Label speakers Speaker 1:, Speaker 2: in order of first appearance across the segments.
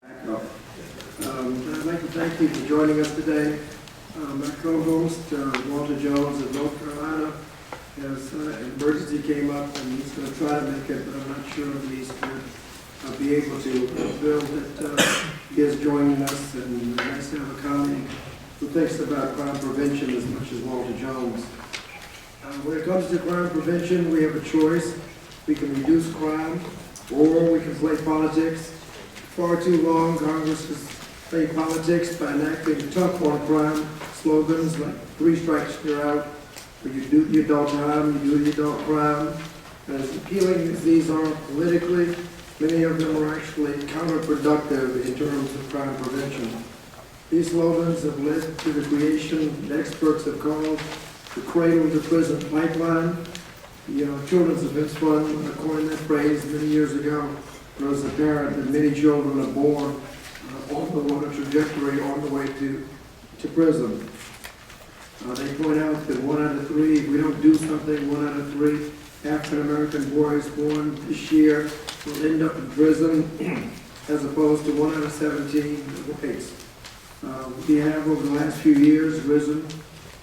Speaker 1: I'd like to thank you for joining us today. My co-host, Walter Jones of North Carolina, has an emergency came up and he's going to try to make it, but I'm not sure if he's going to be able to. Bill, that he is joining us, and nice to have a colleague who thinks about crime prevention as much as Walter Jones. When it comes to crime prevention, we have a choice. We can reduce crime, or we can play politics. Far too long, Congress has played politics by enacting tough on crime slogans like 3 strikes you're out, or you do the adult time, you do the adult crime. And as appealing as these are politically, many of them are actually counterproductive in terms of crime prevention. These slogans have led to the creation that experts have called the cradle to prison pipeline. The Children's Defense Fund coined that phrase many years ago. It was apparent that many children are born on a trajectory on the way to prison. They point out that 1 out of 3, if we don't do something, 1 out of 3 African-American boys born this year will end up in prison, as opposed to 1 out of 17 whites. We have, over the last few years, risen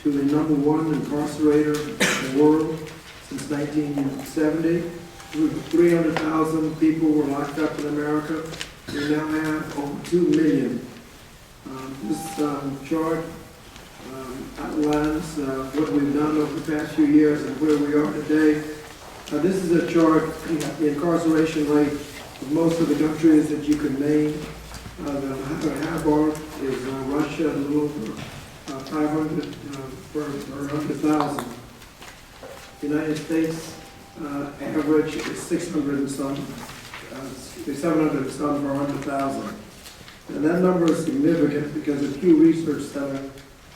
Speaker 1: to the #1 incarcerator in the world since 1970. 300,000 people were locked up in America. We now have over 2 million. This chart outlines what we've done over the past few years and where we are today. This is a chart of the incarceration rate of most of the countries that you can name. The high bar is Russia, a little over 500 per 100,000. The United States average is 600 and some, 700 and some per 100,000. And that number is significant because the Pew Research Center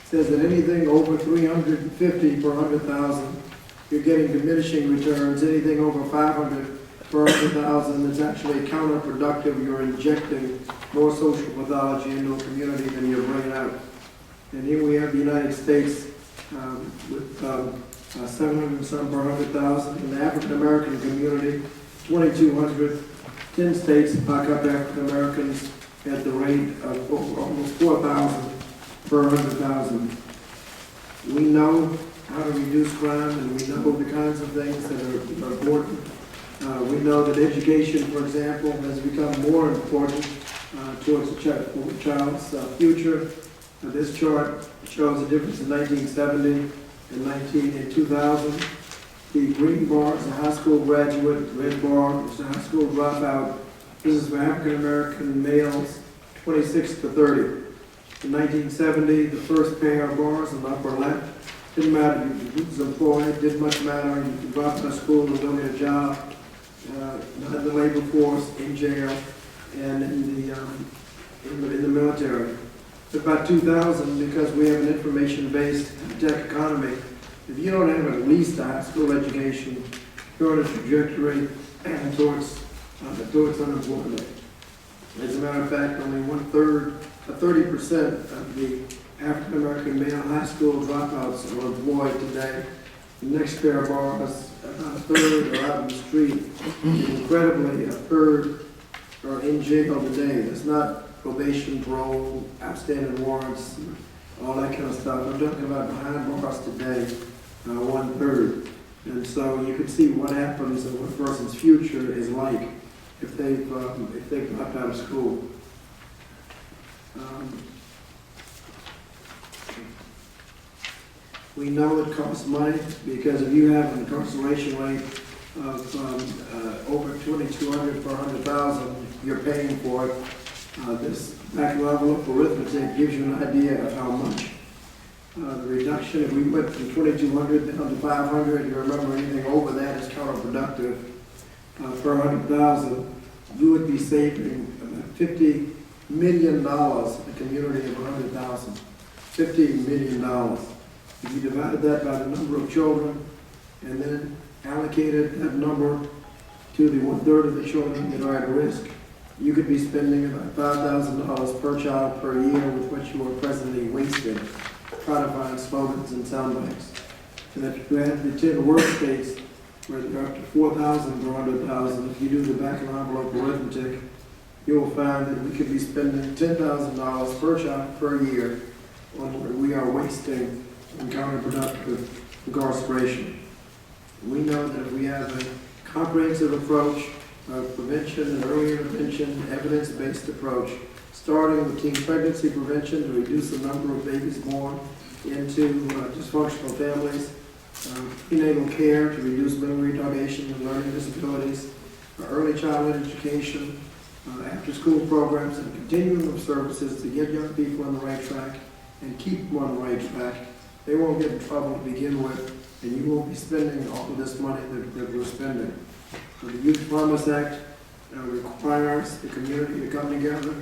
Speaker 1: says that anything over 350 per 100,000, you're getting diminishing returns. Anything over 500 per 100,000, it's actually counterproductive. You're injecting more social pathology into a community than you're bringing out. And here we have the United States with 700 and some per 100,000. In the African American community, 2,200. 10 states lock up African Americans at the rate of almost 4,000 per 100,000. We know how to reduce crime, and we know the kinds of things that are important. We know that education, for example, has become more important towards the child's future. This chart shows the difference in 1970 and 2000. The green bar is a high school graduate, the red bar is a high school dropout. This is for African American males, 26 to 30. In 1970, the first pair of bars in the upper left, didn't matter if you was employed, didn't much matter, you could drop out of school and go get a job, not in the labor force, in jail, and in the military. About 2000, because we have an information-based tech economy, if you don't have at least a high school education, you're on a trajectory towards unemployment. As a matter of fact, only 30% of the African American male high school dropouts are employed today. The next pair of bars, about a third are out in the street. Incredibly, a third are in jail today. That's not probation, parole, outstanding warrants, all that kind of stuff. I'm talking about behind bars today, 1/3. And so you can see what happens and what a person's future is like if they've dropped out of school. We know it costs money because if you have an incarceration rate of over 2,200 per 100,000, you're paying for it. This back level of arithmetic gives you an idea of how much. The reduction, if we went from 2,200 down to 500, you remember anything over that is counterproductive. Per 100,000, you would be saving about $50 million in a community of 100,000. $50 million. If you divided that by the number of children and then allocated that number to the 1/3 of the children that are at risk, you could be spending about $5,000 per child per year with what you are presently wasting trying to find slogans and sound bites. And if you had the 10 worst states where they're up to 4,000 per 100,000, if you do the back of envelope arithmetic, you will find that we could be spending $10,000 per child per year on what we are wasting in counterproductive incarceration. We know that if we have a comprehensive approach of prevention and early intervention, evidence-based approach, starting with teen pregnancy prevention to reduce the number of babies born into dysfunctional families, prenatal care to reduce mental retardation and learning disabilities, early childhood education, after-school programs, and continuum of services to get young people on the right track and keep them on the right track. They won't get in trouble to begin with, and you won't be spending all of this money that we're spending. So the Youth Promise Act requires the community to come together,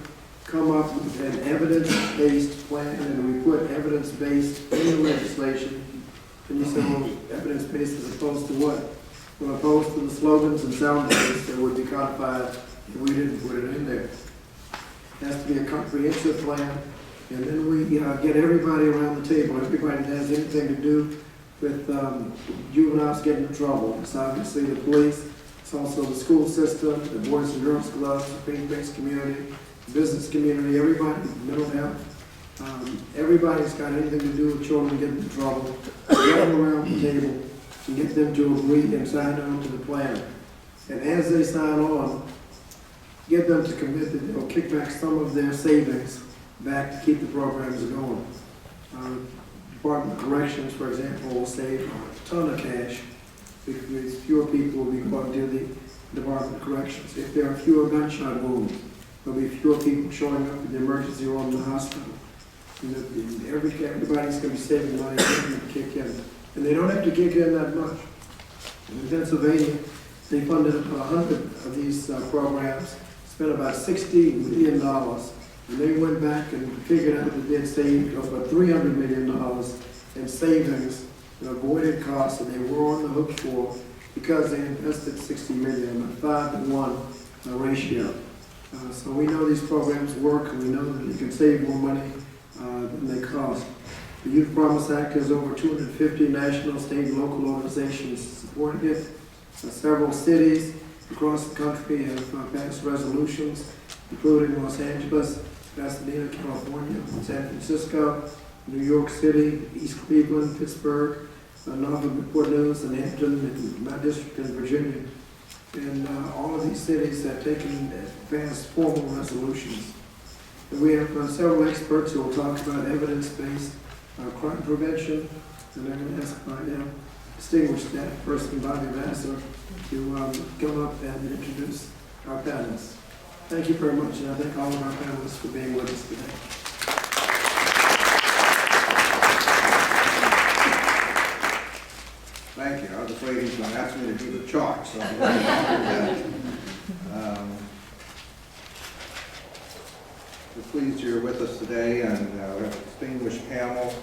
Speaker 1: come up with an evidence-based plan, and we put evidence-based in the legislation. And you say, well, evidence-based as opposed to what? Well, opposed to the slogans and sound bites that would be codified if we didn't put it in there. It has to be a comprehensive plan, and then we get everybody around the table, everybody that has anything to do with juveniles getting in trouble. It's obviously the police, it's also the school system, the Boys and Girls Clubs, the faith-based community, the business community, everybody, mental health. Everybody's got anything to do with children getting in trouble. Get them around the table and get them to agree and sign on to the plan. And as they sign on, get them to commit that they'll kick back some of their savings back to keep the programs going. Department of Corrections, for example, will save a ton of cash because fewer people will be going to the Department of Corrections. If there are fewer gunshot wounds, there'll be fewer people showing up in the emergency room in the hospital. Everybody's going to be saving money to kick in. And they don't have to kick in that much. In Pennsylvania, they funded about 100 of these programs, spent about $60 million. And they went back and figured out that they'd saved over $300 million in savings and avoided costs that they were on the hook for because they invested $60 million, a 5-to-1 ratio. So we know these programs work, and we know that you can save more money than they cost. The Youth Promise Act has over 250 national, state, and local organizations supporting it. Several cities across the country have passed resolutions, including Los Angeles, Pasadena, California, San Francisco, New York City, East Cleveland, Pittsburgh, Norfolk, Newport News, and Hampton, and my district in Virginia. And all of these cities have taken advanced formal resolutions. And we have several experts who will talk about evidence-based crime prevention, and I'm going to ask my distinguished staff person, Bobby Vassar, to come up and introduce our panelists. Thank you very much, and I thank all of our panelists for being with us today.
Speaker 2: Thank you. I was afraid he was going to ask me to do the chart, so we're pleased you're with us today, and we have a distinguished panel,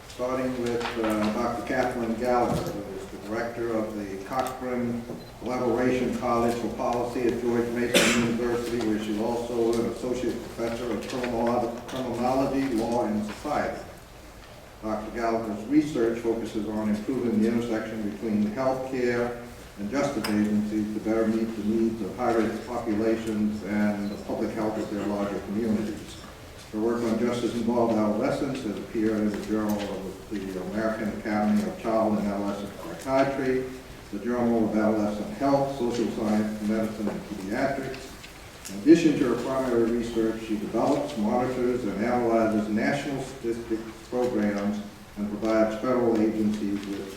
Speaker 2: starting with Dr. Kathleen Gallagher, who is the director of the Chochrane Collaboration College for Policy at George Mason University, where she's also an associate professor of criminology, law, and society. Dr. Gallagher's research focuses on improving the intersection between healthcare and justice agencies to better meet the needs of high-risk populations and the public health of their larger communities. Her work on justice-involved adolescents has appeared in the Journal of the American Academy of Child and Adolescent Psychiatry, the Journal of Adolescent Health, Social Science, Medicine, and Pediatrics. In addition to her primary research, she develops, monitors, and analyzes national statistics programs and provides federal agencies with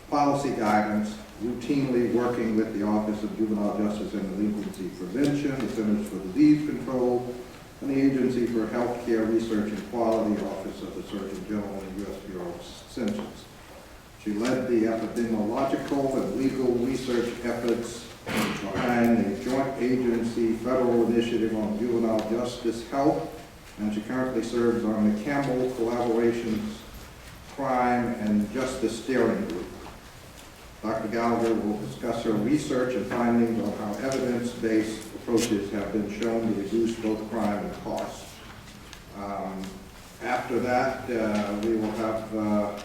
Speaker 2: policy guidance, routinely working with the Office of Juvenile Justice and Delinquency Prevention, the Centers for Disease Control, and the Agency for Healthcare Research and Quality, Office of the Surgeon General, and U.S. Bureau of Census. She led the epidemiological and legal research efforts behind a joint agency federal initiative on juvenile justice health, and she currently serves on the Campbell Collaboration's Crime and Justice Steering Group. Dr. Gallagher will discuss her research and findings on how evidence-based approaches have been shown to reduce both crime and cost. After that, we will have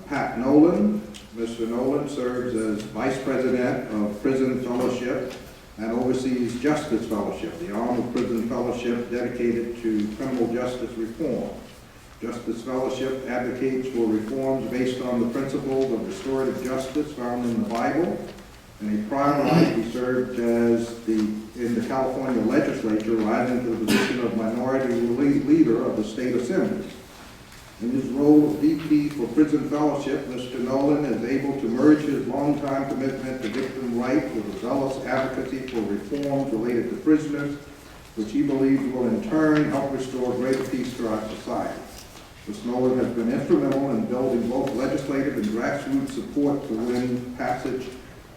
Speaker 2: Pat Nolan. Mr. Nolan serves as Vice President of Prison Fellowship and oversees Justice Fellowship, the arm of prison fellowship dedicated to criminal justice reform. Justice Fellowship advocates for reforms based on the principles of restorative justice found in the Bible. In a prior life, he served in the California legislature, rising to the position of minority leader of the state assembly. In his role of VP for Prison Fellowship, Mr. Nolan is able to merge his longtime commitment to victim rights with a zealous advocacy for reforms related to prisoners, which he believes will in turn help restore greater peace to our society. Mr. Nolan has been instrumental in building both legislative and grassroots support to win passage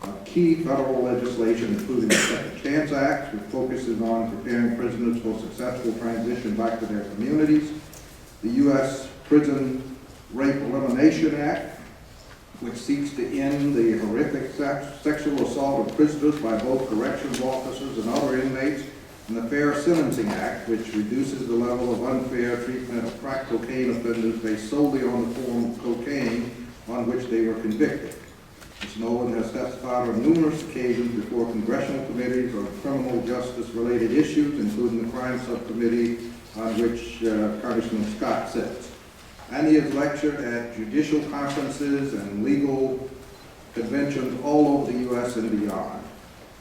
Speaker 2: of key federal legislation, including the Second Chance Act, which focuses on preparing prisoners for successful transition back to their communities, the U.S. Prison Rape Elimination Act, which seeks to end the horrific sexual assault of prisoners by both corrections officers and other inmates, and the Fair Sentencing Act, which reduces the level of unfair treatment of crack cocaine offenders based solely on the form of cocaine on which they were convicted. Mr. Nolan has testified on numerous occasions before congressional committees on criminal justice-related issues, including the Crime Subcommittee, on which Congressman Scott sits. And he has lectured at judicial conferences and legal conventions all over the U.S. and beyond.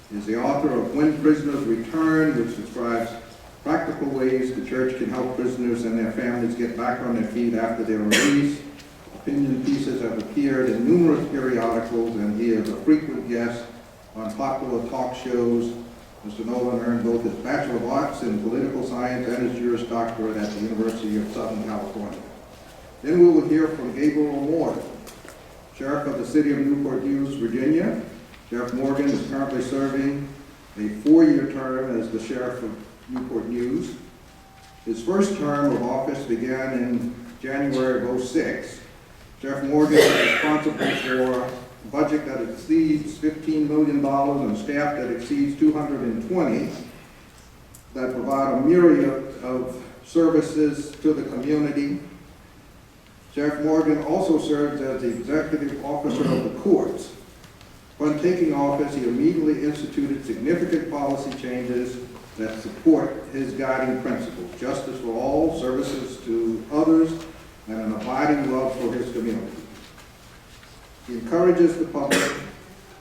Speaker 2: He is the author of When Prisoners Return, which describes practical ways the church can help prisoners and their families get back on their feet after their release. Opinion pieces have appeared in numerous periodicals, and he is a frequent guest on popular talk shows. Mr. Nolan earned both his Bachelor of Arts in Political Science and his Juris Doctorate at the University of Southern California. Then we will hear from Gabriel, Sheriff of the City of Newport News, Virginia. Sheriff Morgan is currently serving a 4-year term as the Sheriff of Newport News. His first term of office began in January of 2006. Sheriff Morgan is responsible for a budget that exceeds $15 million and staff that exceeds 220 that provide a myriad of services to the community. Sheriff Morgan also serves as the executive officer of the courts. Upon taking office, he immediately instituted significant policy changes that support his guiding principles: justice for all, services to others, and an abiding love for his community. He encourages the public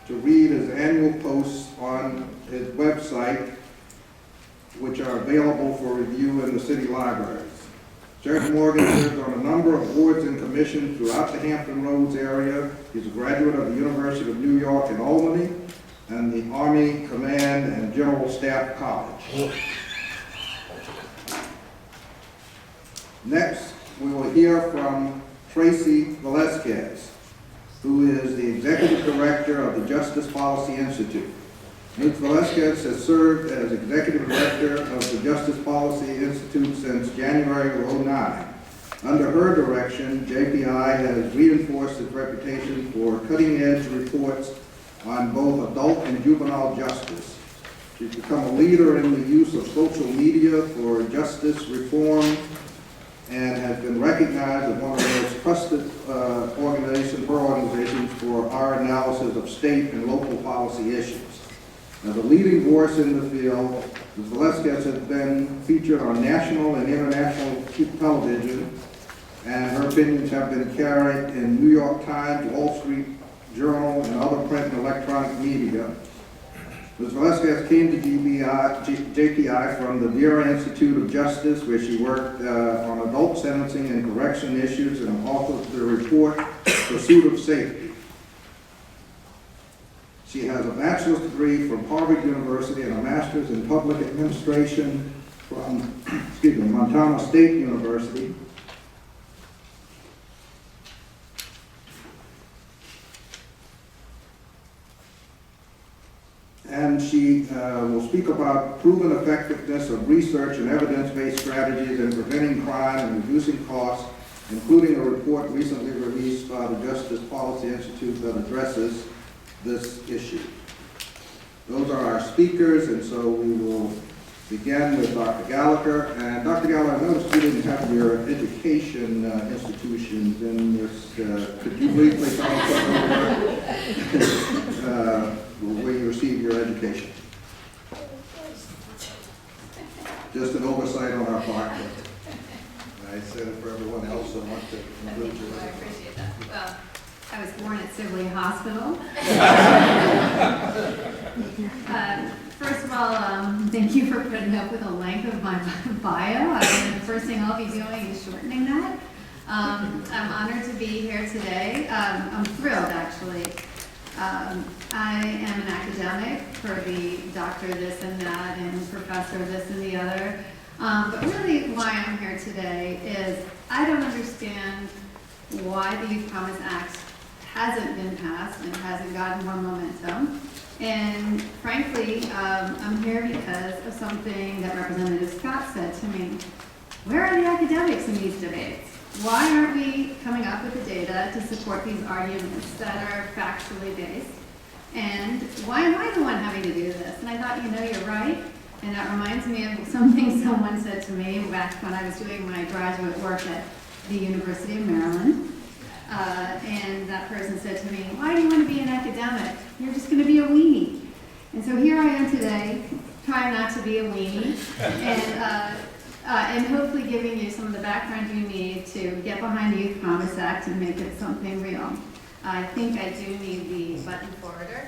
Speaker 2: to read his annual posts on his website, which are available for review in the city libraries. Sheriff Morgan serves on a number of boards and commissions throughout the Hampton Roads area. He's a graduate of the University of New York in Albany and the Army Command and General Staff College. Next, we will hear from Tracy Velazquez, who is the Executive Director of the Justice Policy Institute. Ms. Velazquez has served as Executive Director of the Justice Policy Institute since January of 2009. Under her direction, JPI has reinforced its reputation for cutting-edge reports on both adult and juvenile justice. She's become a leader in the use of social media for justice reform and has been recognized as one of the most trusted organizations for our analysis of state and local policy issues. As a leading voice in the field, Ms. Velazquez has been featured on national and international television, and her opinions have been carried in New York Times, Wall Street Journal, and other print and electronic media. Ms. Velazquez came to JPI from the Vera Institute of Justice, where she worked on adult sentencing and correction issues and authored the report, Pursuit of Safety. She has a bachelor's degree from Harvard University and a master's in public administration from Montana State University. And she will speak about proven effectiveness of research and evidence-based strategies in preventing crime and reducing costs, including a report recently released by the Justice Policy Institute that addresses this issue. Those are our speakers, and so we will begin with Dr. Gallagher. And Dr. Gallagher, I noticed you didn't have your education institutions in this. Could you briefly tell us about where you received your education? just an oversight on our part. I said it for everyone else, so I want to include you.
Speaker 3: I appreciate that. Well, I was born at Sibley Hospital. First of all, thank you for putting up with the length of my bio. The first thing I'll be doing is shortening that. I'm honored to be here today. I'm thrilled, actually. I am an academic for the doctor this and that and professor this and the other. But really why I'm here today is I don't understand why the Youth Promise Act hasn't been passed and hasn't gotten more momentum. And frankly, I'm here because of something that Representative Scott said to me. Where are the academics in these debates? Why aren't we coming up with the data to support these arguments that are factually based? And why am I the one having to do this? And I thought, you're right. And that reminds me of something someone said to me back when I was doing my graduate work at the University of Maryland. And that person said to me, why do you want to be an academic? You're just going to be a weenie. And so here I am today, trying not to be a weenie, and hopefully giving you some of the background you need to get behind the Youth Promise Act and make it something real. I think I do need the button forwarder.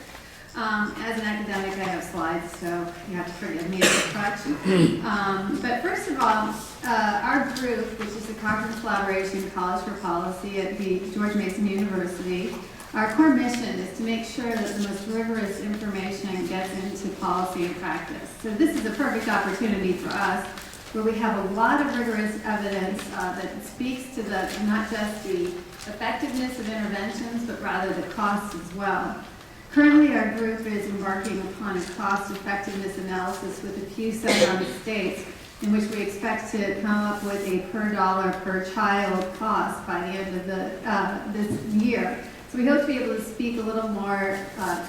Speaker 3: As an academic, I have slides, so you have to forgive me if I crutch. But first of all, our group, which is the Cochrane Collaboration College for Policy at the George Mason University, our core mission is to make sure that the most rigorous information gets into policy and practice. So this is a perfect opportunity for us, where we have a lot of rigorous evidence that speaks to not just the effectiveness of interventions, but rather the costs as well. Currently, our group is embarking upon a cost-effectiveness analysis with a few surrounding states, in which we expect to come up with a per dollar per child cost by the end of this year. So we hope to be able to speak a little more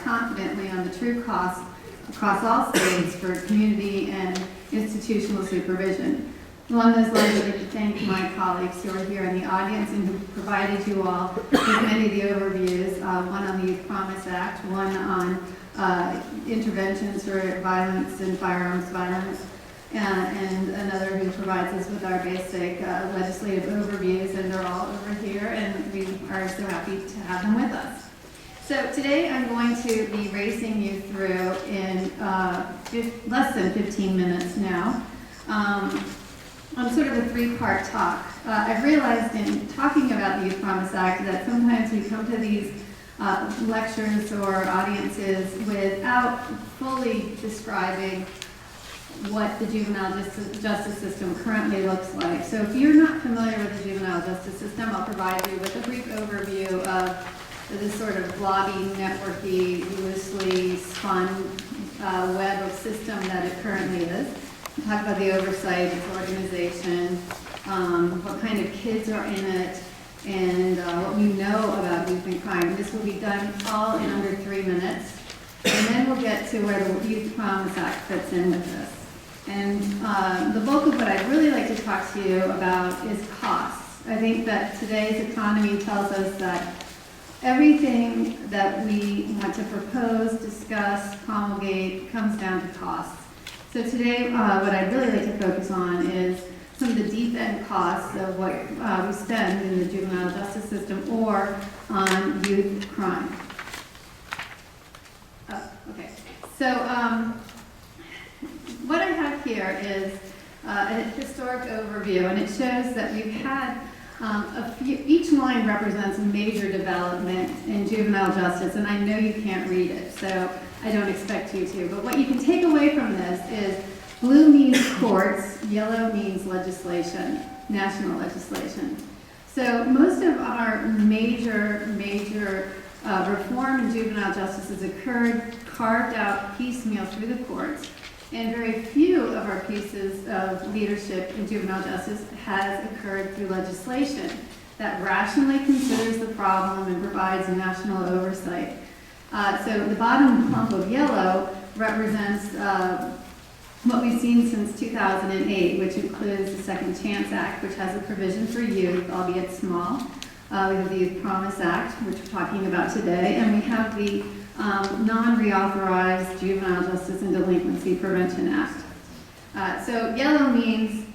Speaker 3: confidently on the true costs across all states for community and institutional supervision. Along those lines, I'd like to thank my colleagues who are here in the audience and who provided you all with many of the overviews, one on the Youth Promise Act, one on interventions for violence and firearms violence, and another who provides us with our basic legislative overviews, and they're all over here, and we are so happy to have them with us. So today I'm going to be racing you through in less than 15 minutes now. On sort of a three-part talk. I've realized in talking about the Youth Promise Act that sometimes we come to these lectures or audiences without fully describing what the juvenile justice system currently looks like. So if you're not familiar with the juvenile justice system, I'll provide you with a brief overview of this sort of blobby, networky, loosely spun web of system that it currently is. Talk about the oversight, its organization, what kind of kids are in it, and what we know about youth and crime. This will be done all in under 3 minutes, and then we'll get to where the Youth Promise Act fits in with this. And the bulk of what I'd really like to talk to you about is costs. I think that today's economy tells us that everything that we want to propose, discuss, promulgate comes down to costs. So today, what I'd really like to focus on is some of the deep end costs of what we spend in the juvenile justice system or on youth crime. Okay, so what I have here is a historic overview, and it shows that we've had each line represents a major development in juvenile justice, and I know you can't read it, so I don't expect you to. But what you can take away from this is blue means courts, yellow means legislation, national legislation. So most of our major reform in juvenile justice has occurred carved out piecemeal through the courts, and very few of our pieces of leadership in juvenile justice has occurred through legislation that rationally considers the problem and provides national oversight. So the bottom clump of yellow represents what we've seen since 2008, which includes the Second Chance Act, which has a provision for youth, albeit small. We have the Youth Promise Act, which we're talking about today, and we have the non-reauthorized Juvenile Justice and Delinquency Prevention Act. So yellow means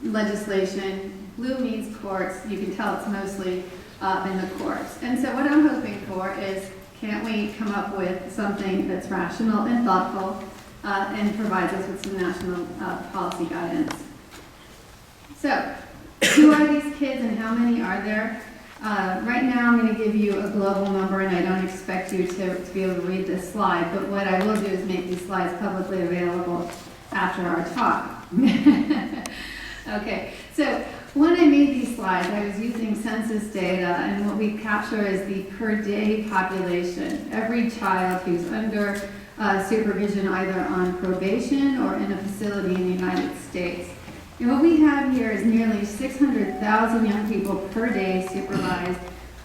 Speaker 3: legislation, blue means courts. You can tell it's mostly in the courts. And so what I'm hoping for is, can't we come up with something that's rational and thoughtful and provides us with some national policy guidance? So, who are these kids and how many are there? Right now I'm going to give you a global number, and I don't expect you to be able to read this slide, but what I will do is make these slides publicly available after our talk. Okay, so when I made these slides, I was using census data, and what we capture is the per day population. Every child who's under supervision, either on probation or in a facility in the United States. And what we have here is nearly 600,000 young people per day supervised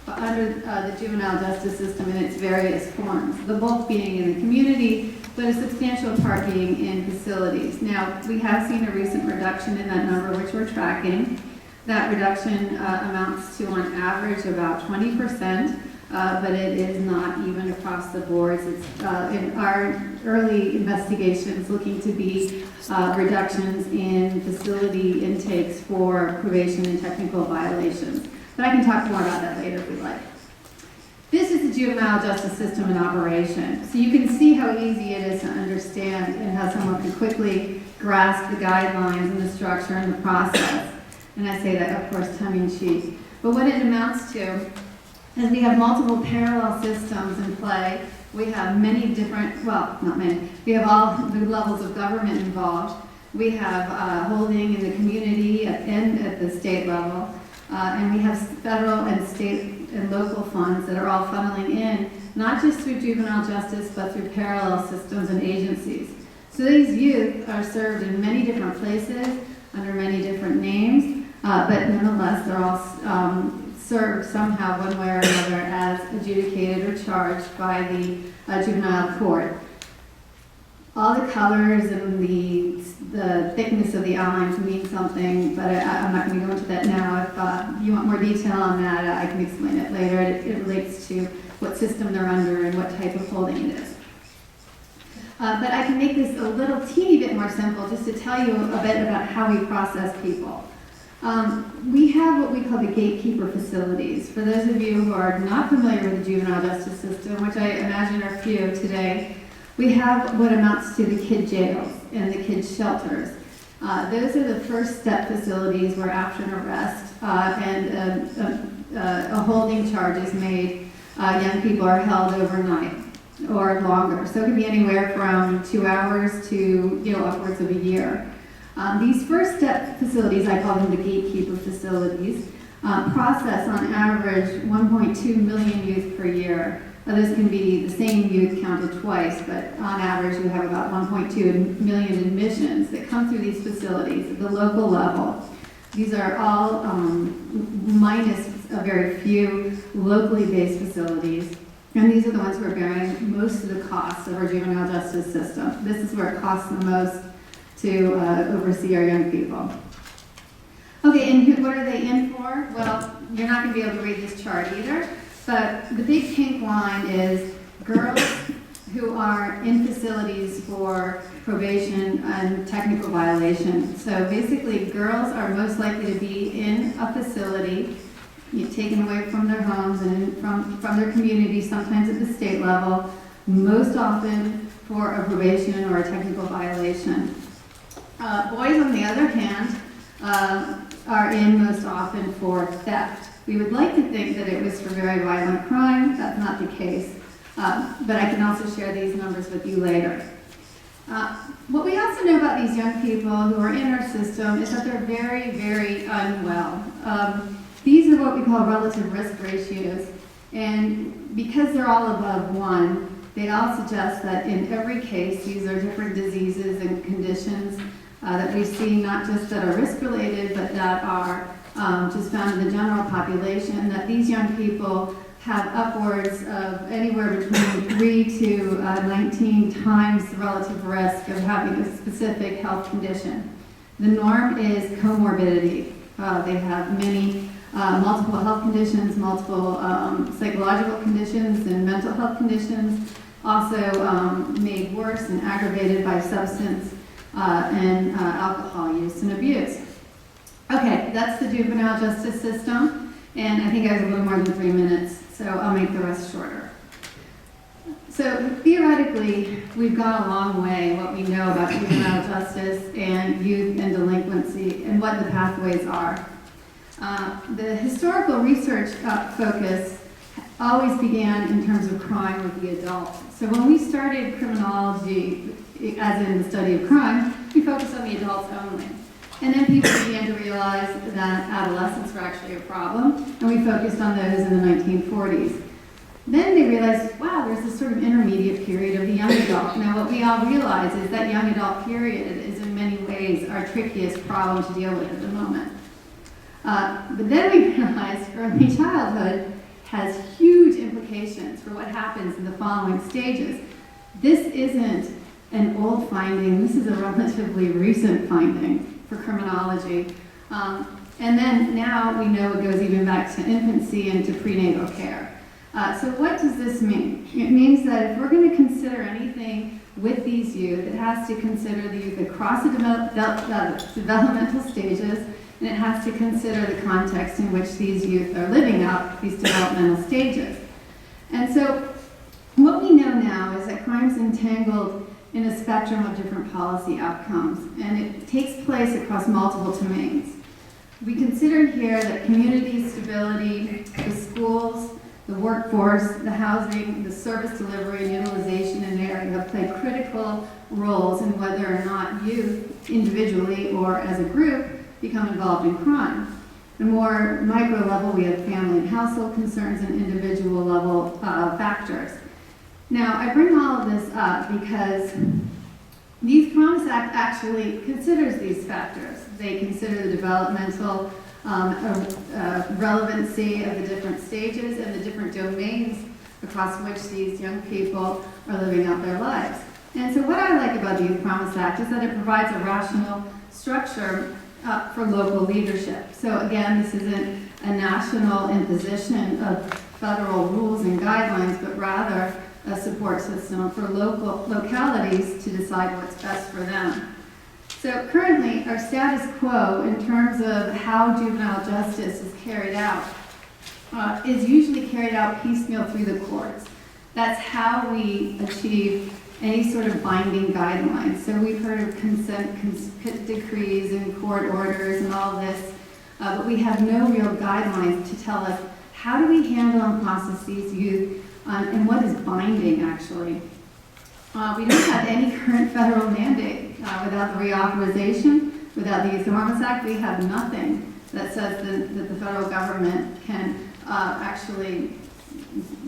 Speaker 3: under the juvenile justice system in its various forms, the bulk being in the community, but a substantial part being in facilities. Now, we have seen a recent reduction in that number, which we're tracking. That reduction amounts to, on average, about 20%, but it is not even across the boards. It's in our early investigations looking to be reductions in facility intakes for probation and technical violations. But I can talk more about that later if we'd like. This is the juvenile justice system in operation. So you can see how easy it is to understand and how someone can quickly grasp the guidelines and the structure and the process. And I say that, of course, tongue-in-cheek. But what it amounts to is we have multiple parallel systems in play. We have many different, well, not many, we have all the levels of government involved. We have holding in the community and at the state level. And we have federal and state and local funds that are all funneling in, not just through juvenile justice, but through parallel systems and agencies. So these youth are served in many different places, under many different names, but nonetheless, they're all served somehow one way or another as adjudicated or charged by the juvenile court. All the colors and the thickness of the outlines mean something, but I'm not going to go into that now. If you want more detail on that, I can explain it later. It relates to what system they're under and what type of holding it is. But I can make this a little teeny bit more simple just to tell you a bit about how we process people. We have what we call the gatekeeper facilities. For those of you who are not familiar with the juvenile justice system, which I imagine are few today, we have what amounts to the kid jails and the kid shelters. Those are the first step facilities where after an arrest and a holding charge is made, young people are held overnight or longer. So it can be anywhere from 2 hours to upwards of a year. These first step facilities, I call them the gatekeeper facilities, process on average 1.2 million youth per year. Now, this can be the same youth counted twice, but on average you have about 1.2 million admissions that come through these facilities at the local level. These are all minus a very few locally based facilities, and these are the ones who are bearing most of the costs of our juvenile justice system. This is where it costs the most to oversee our young people. Okay, and what are they in for? Well, you're not going to be able to read this chart either, but the big pink line is girls who are in facilities for probation and technical violation. So basically, girls are most likely to be in a facility, taken away from their homes and from their community, sometimes at the state level, most often for a probation or a technical violation. Boys, on the other hand, are in most often for theft. We would like to think that it was for very violent crime. That's not the case. But I can also share these numbers with you later. What we also know about these young people who are in our system is that they're very, very unwell. These are what we call relative risk ratios. And because they're all above 1, they all suggest that in every case, these are different diseases and conditions that we see, not just that are risk-related, but that are just found in the general population, that these young people have upwards of anywhere between 3 to 19 times the relative risk of having a specific health condition. The norm is comorbidity. They have many multiple health conditions, multiple psychological conditions, and mental health conditions, also made worse and aggravated by substance and alcohol use and abuse. Okay, that's the juvenile justice system, and I think I have a little more than 3 minutes, so I'll make the rest shorter. So theoretically, we've gone a long way what we know about juvenile justice and youth and delinquency and what the pathways are. The historical research focus always began in terms of crime with the adult. So when we started criminology, as in the study of crime, we focused on the adults only. And then people began to realize that adolescents were actually a problem, and we focused on those in the 1940s. Then they realized, wow, there's this sort of intermediate period of the young adult. Now what we all realize is that young adult period is in many ways our trickiest problem to deal with at the moment. But then we realized early childhood has huge implications for what happens in the following stages. This isn't an old finding, this is a relatively recent finding for criminology. And then now we know it goes even back to infancy and to prenatal care. So what does this mean? It means that if we're going to consider anything with these youth, it has to consider the youth across the developmental stages, and it has to consider the context in which these youth are living out these developmental stages. And so what we know now is that crime is entangled in a spectrum of different policy outcomes, and it takes place across multiple domains. We consider here that community stability, the schools, the workforce, the housing, the service delivery and utilization in the area play critical roles in whether or not youth, individually or as a group, become involved in crime. The more micro level, we have family and household concerns and individual level factors. Now, I bring all of this up because the Youth Promise Act actually considers these factors. They consider the developmental relevancy of the different stages and the different domains across which these young people are living out their lives. And so what I like about the Youth Promise Act is that it provides a rational structure for local leadership. So again, this isn't a national imposition of federal rules and guidelines, but rather a support system for localities to decide what's best for them. So currently, our status quo in terms of how juvenile justice is carried out is usually carried out piecemeal through the courts. That's how we achieve any sort of binding guidelines. So we've heard of consent decrees and court orders and all this, but we have no real guidelines to tell us how do we handle and process these youth and what is binding actually. We don't have any current federal mandate. Without the reauthorization, without the Youth Promise Act, we have nothing that says that the federal government can actually,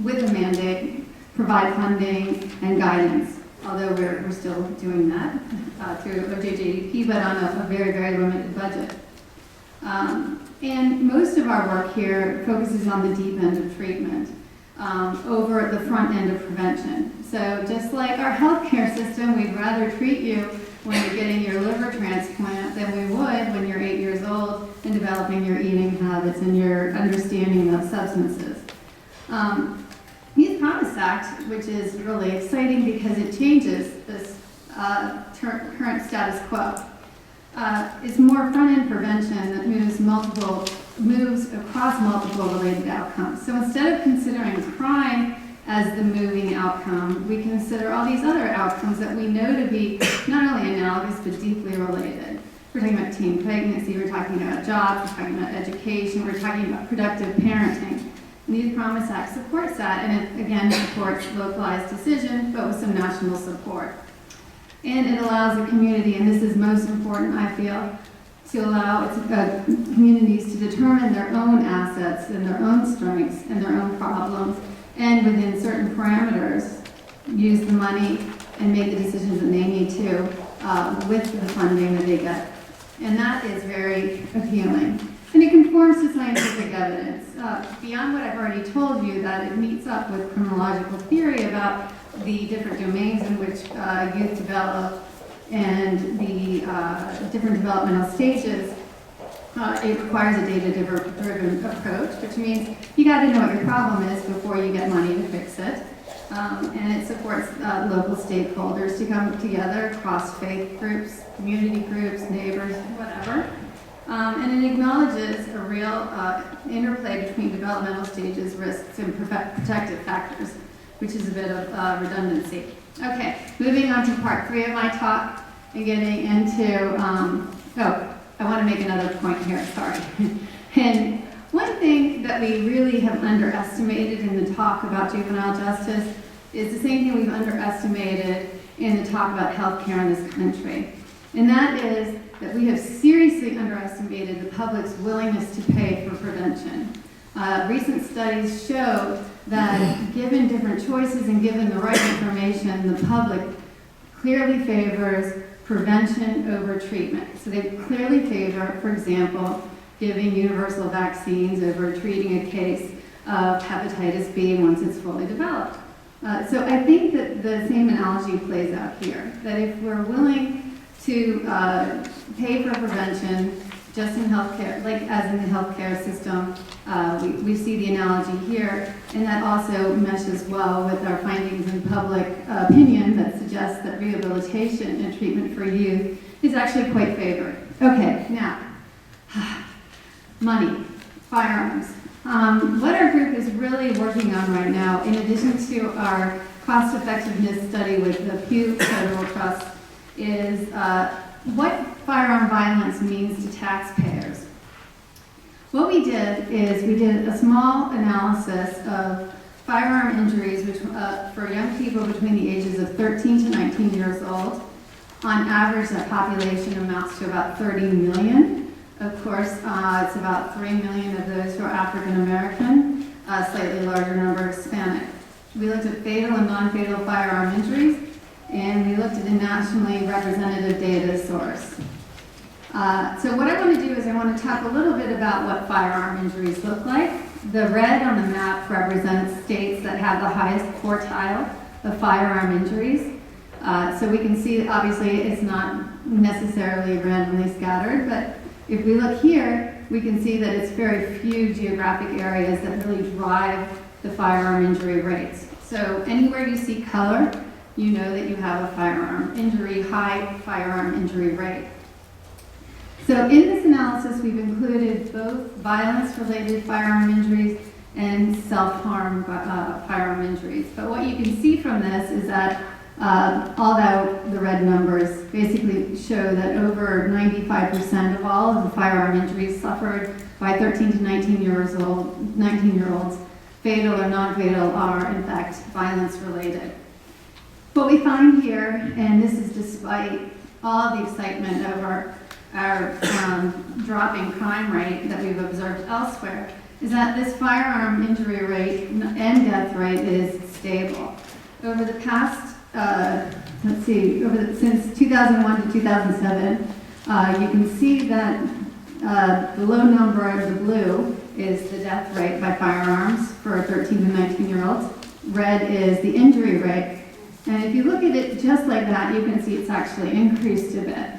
Speaker 3: with a mandate, provide funding and guidance, although we're still doing that through OJJDP, but on a very, very limited budget. And most of our work here focuses on the deep end of treatment over the front end of prevention. So just like our healthcare system, we'd rather treat you when you're getting your liver transplant than we would when you're 8 years old and developing your eating habits and your understanding of substances. Youth Promise Act, which is really exciting because it changes this current status quo, is more front-end prevention that moves across multiple related outcomes. So instead of considering crime as the moving outcome, we consider all these other outcomes that we know to be not only analogous but deeply related. We're talking about teen pregnancy, we're talking about jobs, we're talking about education, we're talking about productive parenting. And the Youth Promise Act supports that, and it again supports localized decision, but with some national support. And it allows the community, and this is most important, I feel, to allow communities to determine their own assets and their own strengths and their own problems, and within certain parameters, use the money and make the decisions that they need to with the funding that they get. And that is very appealing. And it conforms to scientific evidence. Beyond what I've already told you, that it meets up with criminological theory about the different domains in which youth develop and the different developmental stages, it requires a data-driven approach, which means you got to know what your problem is before you get money to fix it. and it supports local stakeholders to come together across faith groups, community groups, neighbors, whatever. And it acknowledges a real interplay between developmental stages, risks, and protective factors, which is a bit of redundancy. Okay, moving on to part 3 of my talk and getting into, I want to make another point here, sorry. And one thing that we really have underestimated in the talk about juvenile justice is the same thing we've underestimated in the talk about healthcare in this country. And that is that we have seriously underestimated the public's willingness to pay for prevention. Recent studies show that given different choices and given the right information, the public clearly favors prevention over treatment. So they clearly favor, for example, giving universal vaccines over treating a case of hepatitis B once it's fully developed. So I think that the same analogy plays out here, that if we're willing to pay for prevention, just in healthcare, like as in the healthcare system, we see the analogy here, and that also meshes well with our findings in public opinion that suggests that rehabilitation and treatment for youth is actually quite favored. Okay, now, money, firearms. What our group is really working on right now, in addition to our cost effectiveness study with the Pew Federal Trust, is what firearm violence means to taxpayers. What we did is we did a small analysis of firearm injuries for young people between the ages of 13 to 19 years old. On average, that population amounts to about 30 million. Of course, it's about 3 million of those who are African American, a slightly larger number Hispanic. We looked at fatal and non-fatal firearm injuries, and we looked at a nationally representative data source. So what I want to do is I want to talk a little bit about what firearm injuries look like. The red on the map represents states that have the highest quartile of firearm injuries. So we can see, obviously, it's not necessarily randomly scattered, but if we look here, we can see that it's very few geographic areas that really drive the firearm injury rates. So anywhere you see color, you know that you have a firearm injury, high firearm injury rate. So in this analysis, we've included both violence-related firearm injuries and self-harm firearm injuries. But what you can see from this is that although the red numbers basically show that over 95% of all of the firearm injuries suffered by 13 to 19-year-olds, fatal or non-fatal, are in fact violence-related. What we find here, and this is despite all the excitement over our dropping crime rate that we've observed elsewhere, is that this firearm injury rate and death rate is stable. Over the past, since 2001 to 2007, you can see that the low number of the blue is the death rate by firearms for 13 to 19-year-olds. Red is the injury rate. And if you look at it just like that, you can see it's actually increased a bit.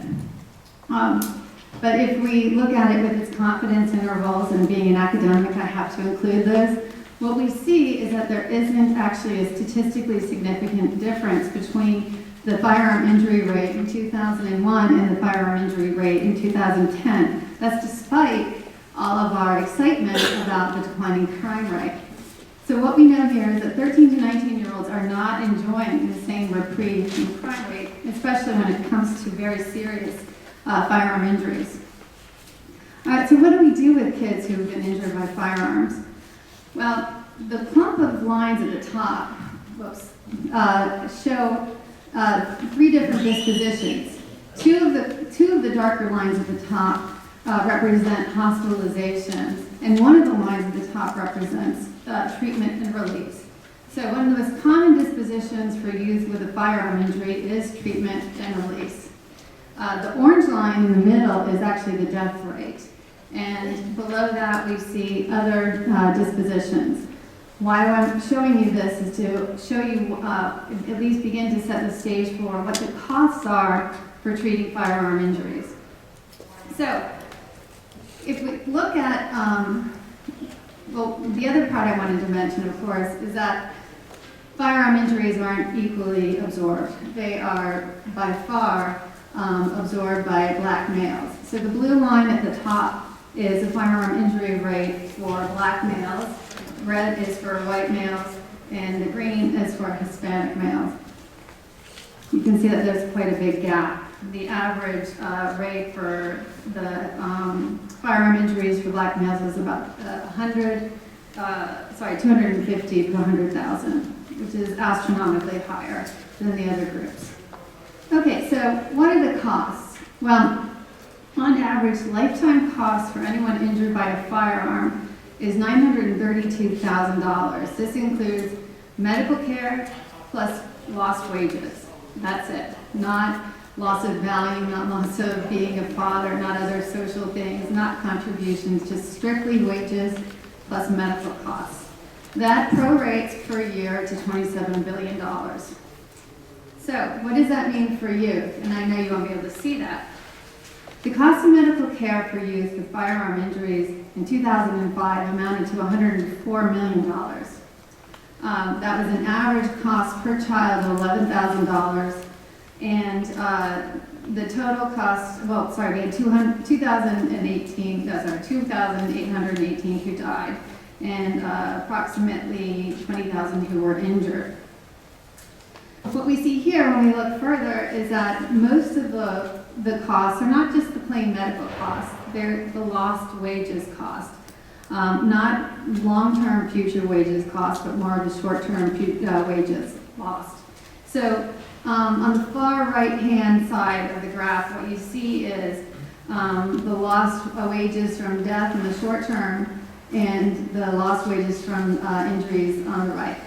Speaker 3: But if we look at it with its confidence intervals, and being an academic, I have to include those, what we see is that there isn't actually a statistically significant difference between the firearm injury rate in 2001 and the firearm injury rate in 2010. That's despite all of our excitement about the declining crime rate. So what we know here is that 13 to 19-year-olds are not enjoying the same reprieve in crime rate, especially when it comes to very serious firearm injuries. All right, so what do we do with kids who have been injured by firearms? Well, the clump of lines at the top show 3 different dispositions. Two of the darker lines at the top represent hospitalizations, and one of the lines at the top represents treatment and release. So one of the most common dispositions for youth with a firearm injury is treatment and release. The orange line in the middle is actually the death rate, and below that we see other dispositions. Why I'm showing you this is to show you, at least begin to set the stage for what the costs are for treating firearm injuries. So, if we look at, well, the other part I wanted to mention, of course, is that firearm injuries aren't equally absorbed. They are by far absorbed by black males. So the blue line at the top is a firearm injury rate for black males, red is for white males, and the green is for Hispanic males. You can see that there's quite a big gap. The average rate for the firearm injuries for black males was about 250 per 100,000, which is astronomically higher than the other groups. Okay, so what are the costs? Well, on average, lifetime costs for anyone injured by a firearm is $932,000. This includes medical care plus lost wages. That's it. Not loss of value, not loss of being a father, not other social things, not contributions, just strictly wages plus medical costs. That prorates per year to $27 billion. So what does that mean for youth? And I know you won't be able to see that. The cost of medical care for youth with firearm injuries in 2005 amounted to $104 million. That was an average cost per child of $11,000, and the total cost, we had 2,818 who died, and approximately 20,000 who were injured. What we see here when we look further is that most of the costs are not just the plain medical costs, they're the lost wages cost. Not long-term future wages cost, but more of the short-term wages lost. So on the far right-hand side of the graph, what you see is the lost wages from death in the short term and the lost wages from injuries on the right.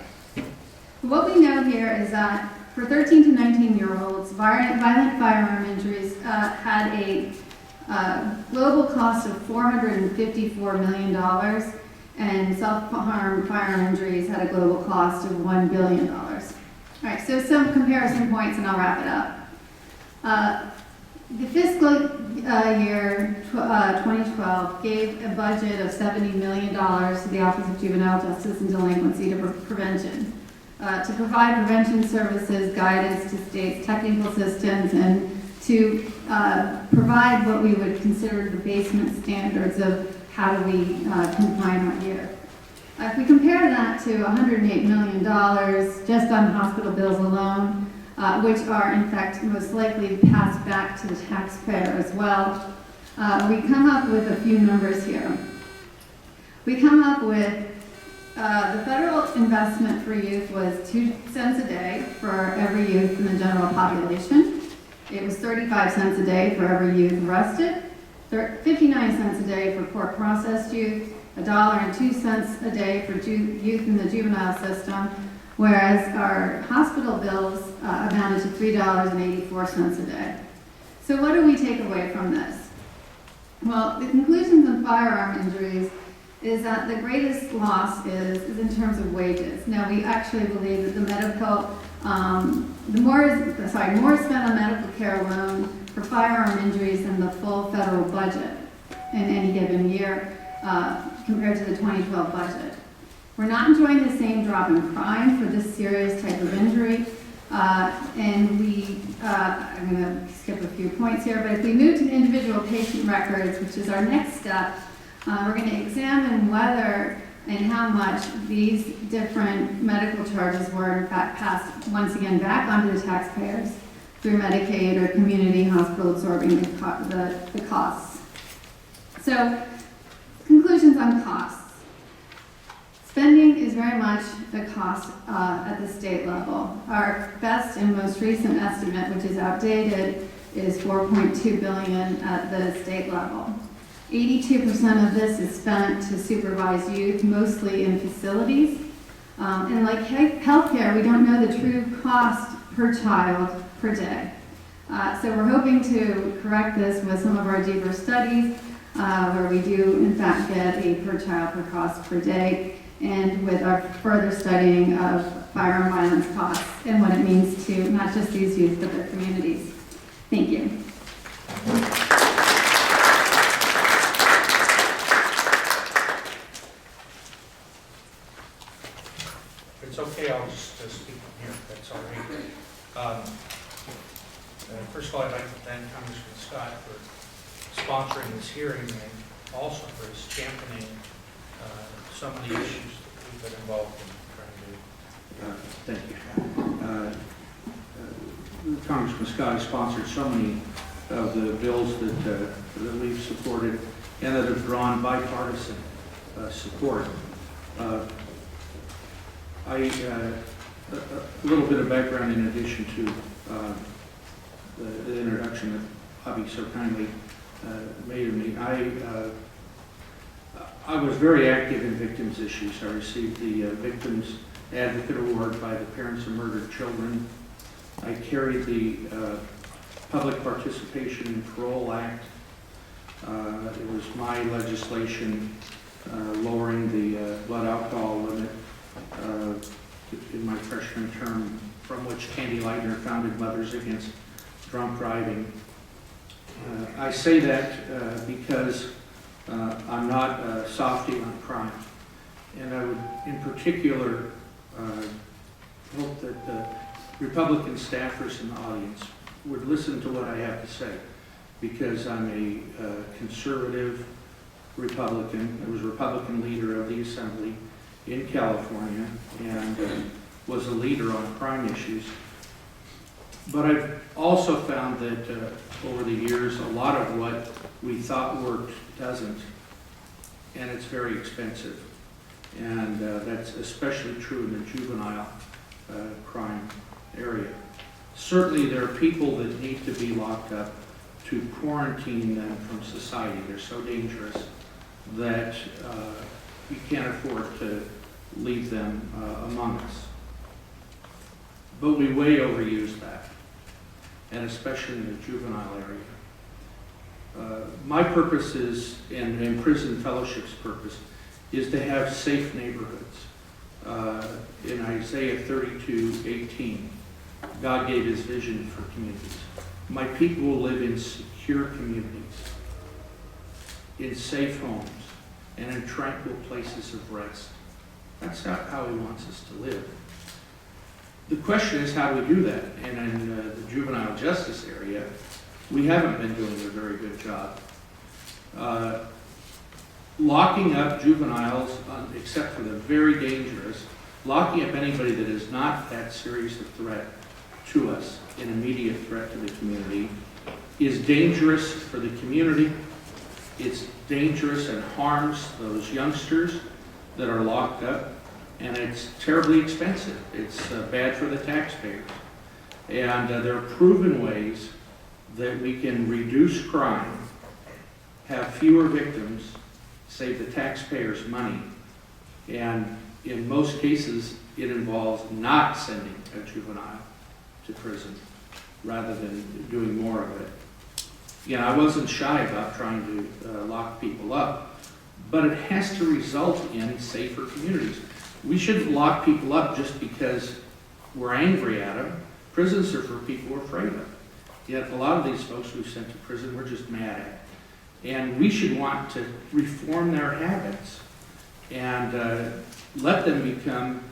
Speaker 3: What we know here is that for 13 to 19-year-olds, violent firearm injuries had a global cost of $454 million, and self-harm firearm injuries had a global cost of $1 billion. All right, so some comparison points, and I'll wrap it up. The fiscal year 2012 gave a budget of $70 million to the Office of Juvenile Justice and Delinquency Prevention to provide prevention services, guidance to states, technical assistance, and to provide what we would consider the basement standards of how do we confine our youth. If we compare that to $108 million just on hospital bills alone, which are in fact most likely passed back to the taxpayer as well, we come up with a few numbers here. We come up with the federal investment for youth was 2 cents a day for every youth in the general population. It was 35 cents a day for every youth arrested, 59 cents a day for court processed youth, $1.02 a day for youth in the juvenile system, whereas our hospital bills amounted to $3.84 a day. So what do we take away from this? Well, the conclusions on firearm injuries is that the greatest loss is in terms of wages. Now, we actually believe that the medical, more is spent on medical care alone for firearm injuries than the full federal budget in any given year compared to the 2012 budget. We're not enjoying the same drop in crime for this serious type of injury. And I'm going to skip a few points here, but if we move to the individual patient records, which is our next step, we're going to examine whether and how much these different medical charges were in fact passed once again back onto the taxpayers through Medicaid or community hospital absorbing the costs. So, conclusions on costs. Spending is very much the cost at the state level. Our best and most recent estimate, which is outdated, is $4.2 billion at the state level. 82% of this is spent to supervise youth, mostly in facilities. And like healthcare, we don't know the true cost per child per day. So we're hoping to correct this with some of our deeper studies, where we do in fact get a per child per cost per day, and with our further studying of firearm violence costs and what it means to not just these youth, but their communities. Thank you.
Speaker 4: It's okay, I'll just First of all, I'd like to thank Congressman Scott for sponsoring this hearing and also for his championing some of the issues that we've been involved in trying to do.
Speaker 5: Thank you. Congressman Scott has sponsored so many of the bills that we've supported and that have drawn bipartisan support. A little bit of background in addition to the introduction that Bobby so kindly made of me. I was very active in victims issues. I received the Victims Advocate Award by the Parents of Murdered Children. I carried the Public Participation in Parole Act. It was my legislation lowering the blood alcohol limit in my freshman term, from which Candy Lightner founded Mothers Against Drunk Driving. I say that because I'm not a softy on crime, and I would in particular hope that the Republican staffers in the audience would listen to what I have to say, because I'm a conservative Republican. I was Republican leader of the Assembly in California and was a leader on crime issues. But I've also found that over the years, a lot of what we thought worked doesn't, and it's very expensive. And that's especially true in the juvenile crime area. Certainly there are people that need to be locked up to quarantine them from society. They're so dangerous that you can't afford to leave them among us. But we way overuse that, and especially in the juvenile area. My purpose is, and Prison Fellowship's purpose, is to have safe neighborhoods. In Isaiah 32:18, God gave his vision for communities. My people will live in secure communities, in safe homes, and in tranquil places of rest. That's how he wants us to live. The question is, how do we do that? And in the juvenile justice area, we haven't been doing a very good job. Locking up juveniles, except for the very dangerous, locking up anybody that is not that serious a threat to us, an immediate threat to the community, is dangerous for the community. It's dangerous and harms those youngsters that are locked up, and it's terribly expensive. It's bad for the taxpayers. And there are proven ways that we can reduce crime, have fewer victims, save the taxpayers money, and in most cases it involves not sending a juvenile to prison rather than doing more of it. I wasn't shy about trying to lock people up, but it has to result in safer communities. We shouldn't lock people up just because we're angry at them. Prisons are for people we're afraid of. Yet a lot of these folks we've sent to prison we're just mad at. And we should want to reform their habits and let them become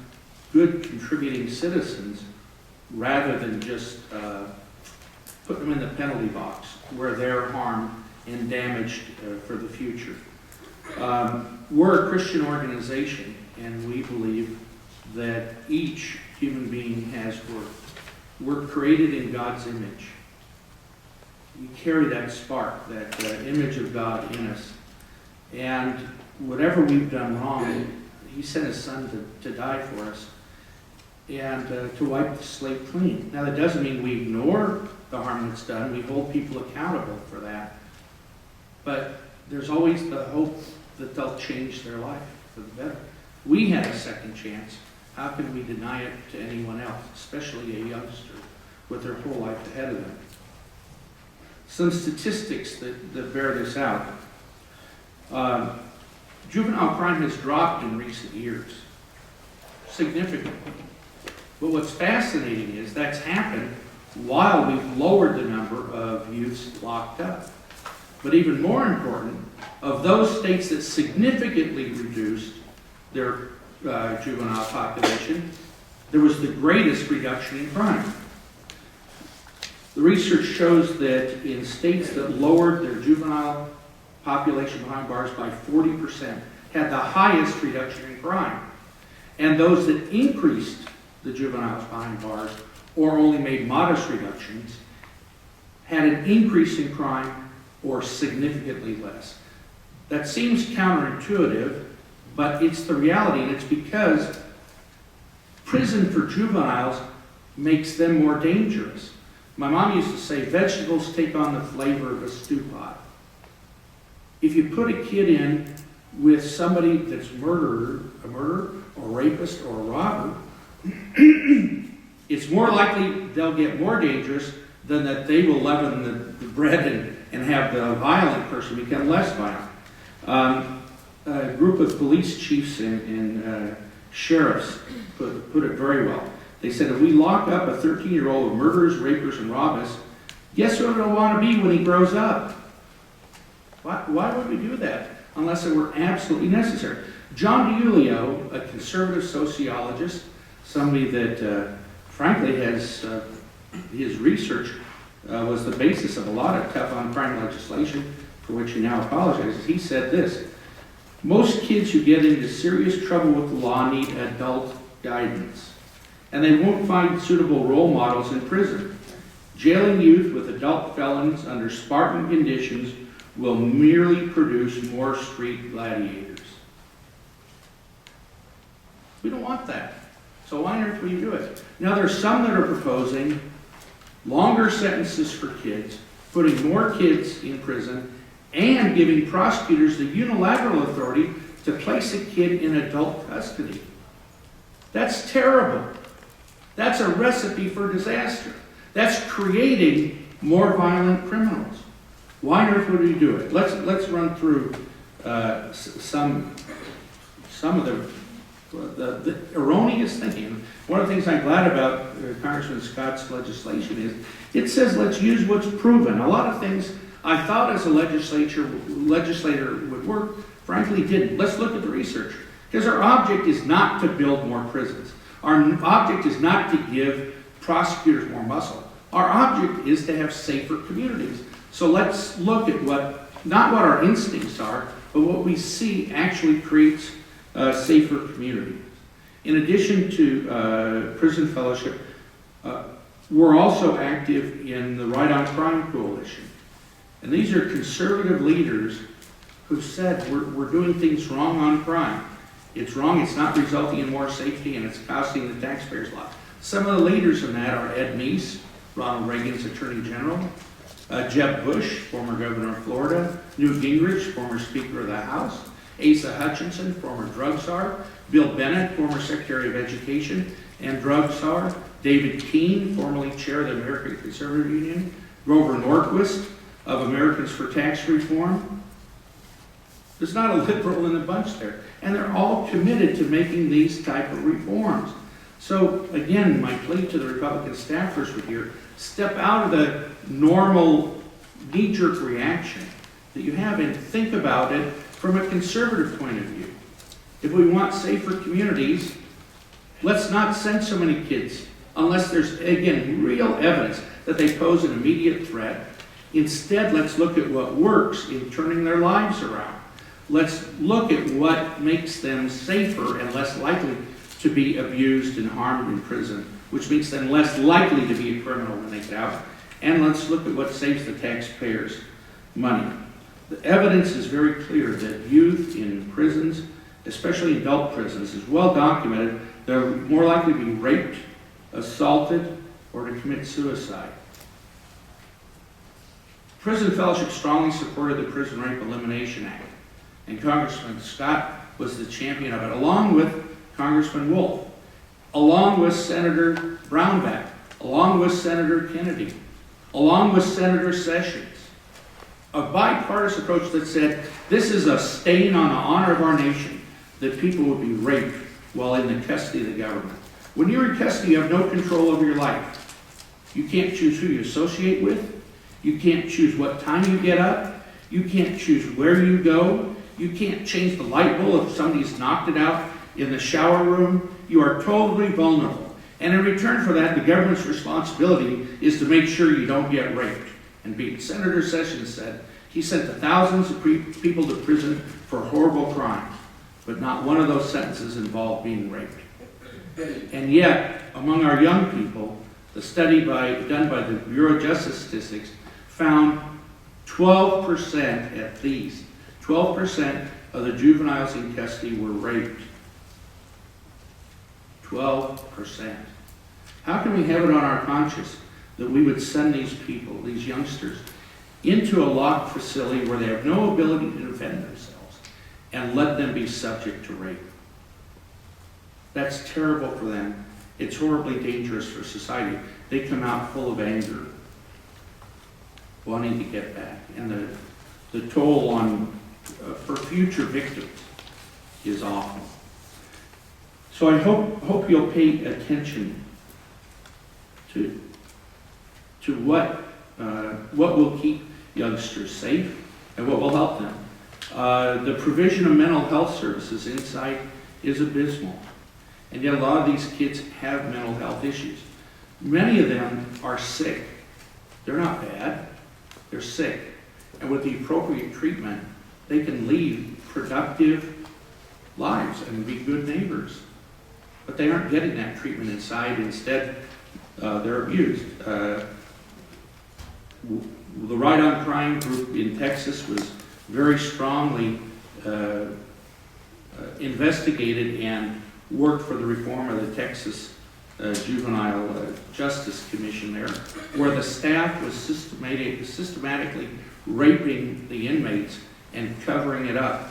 Speaker 5: good contributing citizens rather than just put them in the penalty box where they're harmed and damaged for the future. We're a Christian organization, and we believe that each human being has worth. We're created in God's image. We carry that spark, that image of God in us. And whatever we've done wrong, he sent his son to die for us and to wipe the slate clean. Now, that doesn't mean we ignore the harm that's done. We hold people accountable for that. But there's always the hope that they'll change their life for the better. We had a second chance. How can we deny it to anyone else, especially a youngster with their whole life ahead of them? Some statistics that bear this out. Juvenile crime has dropped in recent years, significantly. But what's fascinating is that's happened while we've lowered the number of youths locked up. But even more important, of those states that significantly reduced their juvenile population, there was the greatest reduction in crime. research shows that in states that lowered their juvenile population behind bars by 40%, had the highest reduction in crime. And those that increased the juveniles behind bars, or only made modest reductions, had an increase in crime or significantly less. That seems counterintuitive, but it's the reality, and it's because prison for juveniles makes them more dangerous. My mom used to say, vegetables take on the flavor of a stew pot. If you put a kid in with somebody that's a murderer, or rapist, or a robber, it's more likely they'll get more dangerous than that they will leaven the bread and have the violent person become less violent. A group of police chiefs and sheriffs put it very well. They said, if we lock up a 13-year-old with murderers, rapers, and robbers, guess what he'll want to be when he grows up? Why would we do that unless it were absolutely necessary? John DiIulio, a conservative sociologist, somebody that frankly has his research was the basis of a lot of tough on crime legislation for which he now apologizes. He said this: most kids who get into serious trouble with the law need adult guidance, and they won't find suitable role models in prison. Jailing youth with adult felons under Spartan conditions will merely produce more street gladiators. We don't want that. So why on earth would you do it? Now there's some that are proposing longer sentences for kids, putting more kids in prison, and giving prosecutors the unilateral authority to place a kid in adult custody. That's terrible. That's a recipe for disaster. That's creating more violent criminals. Why on earth would we do it? Let's run through some of the erroneous thinking. One of the things I'm glad about Congressman Scott's legislation is it says let's use what's proven. A lot of things I thought as a legislator would work, frankly didn't. Let's look at the research. Because our object is not to build more prisons. Our object is not to give prosecutors more muscle. Our object is to have safer communities. So let's look at not what our instincts are, but what we see actually creates safer communities. In addition to prison fellowship, we're also active in the Right on Crime Coalition. And these are conservative leaders who said we're doing things wrong on crime. It's wrong, it's not resulting in more safety, and it's costing the taxpayers a lot. Some of the leaders in that are Ed Meese, Ronald Reagan's Attorney General, Jeb Bush, former governor of Florida, Newt Gingrich, former Speaker of the House, Asa Hutchinson, former drug czar, Bill Bennett, former Secretary of Education and drug czar, David Keene, formerly chair of the American Conservative Union, Grover Norquist of Americans for Tax Reform. There's not a liberal in the bunch there. And they're all committed to making these type of reforms. So again, my plea to the Republican staffers would here, step out of the normal knee-jerk reaction that you have and think about it from a conservative point of view. If we want safer communities, let's not send so many kids unless there's, again, real evidence that they pose an immediate threat. Instead, let's look at what works in turning their lives around. Let's look at what makes them safer and less likely to be abused and harmed in prison, which makes them less likely to be a criminal when they get out. And let's look at what saves the taxpayers money. The evidence is very clear that youth in prisons, especially adult prisons, is well documented. They're more likely to be raped, assaulted, or to commit suicide. Prison Fellowship strongly supported the Prison Rape Elimination Act, and Congressman Scott was the champion of it, along with Congressman Wolf, along with Senator Brownback, along with Senator Kennedy, along with Senator Sessions. A bipartisan approach that said, this is a stain on the honor of our nation, that people would be raped while in the custody of the government. When you're in custody, you have no control over your life. You can't choose who you associate with. You can't choose what time you get up. You can't choose where you go. You can't change the light bulb if somebody's knocked it out in the shower room. You are totally vulnerable. And in return for that, the government's responsibility is to make sure you don't get raped and beaten. Senator Sessions said he sent thousands of people to prison for horrible crimes, but not one of those sentences involved being raped. And yet, among our young people, the study done by the Bureau of Justice Statistics found 12% at least, 12% of the juveniles in custody were raped. 12%. How can we have it on our conscience that we would send these people, these youngsters, into a locked facility where they have no ability to defend themselves and let them be subject to rape? That's terrible for them. It's horribly dangerous for society. They come out full of anger, wanting to get back. And the toll on for future victims is awful. So I hope you'll pay attention to what will keep youngsters safe and what will help them. The provision of mental health services inside is abysmal. And yet a lot of these kids have mental health issues. Many of them are sick. They're not bad. They're sick. And with the appropriate treatment, they can lead productive lives and be good neighbors. But they aren't getting that treatment inside. Instead, they're abused. The Right on Crime group in Texas was very strongly investigated and worked for the reform of the Texas Juvenile Justice Commission there, where the staff was systematically raping the inmates and covering it up.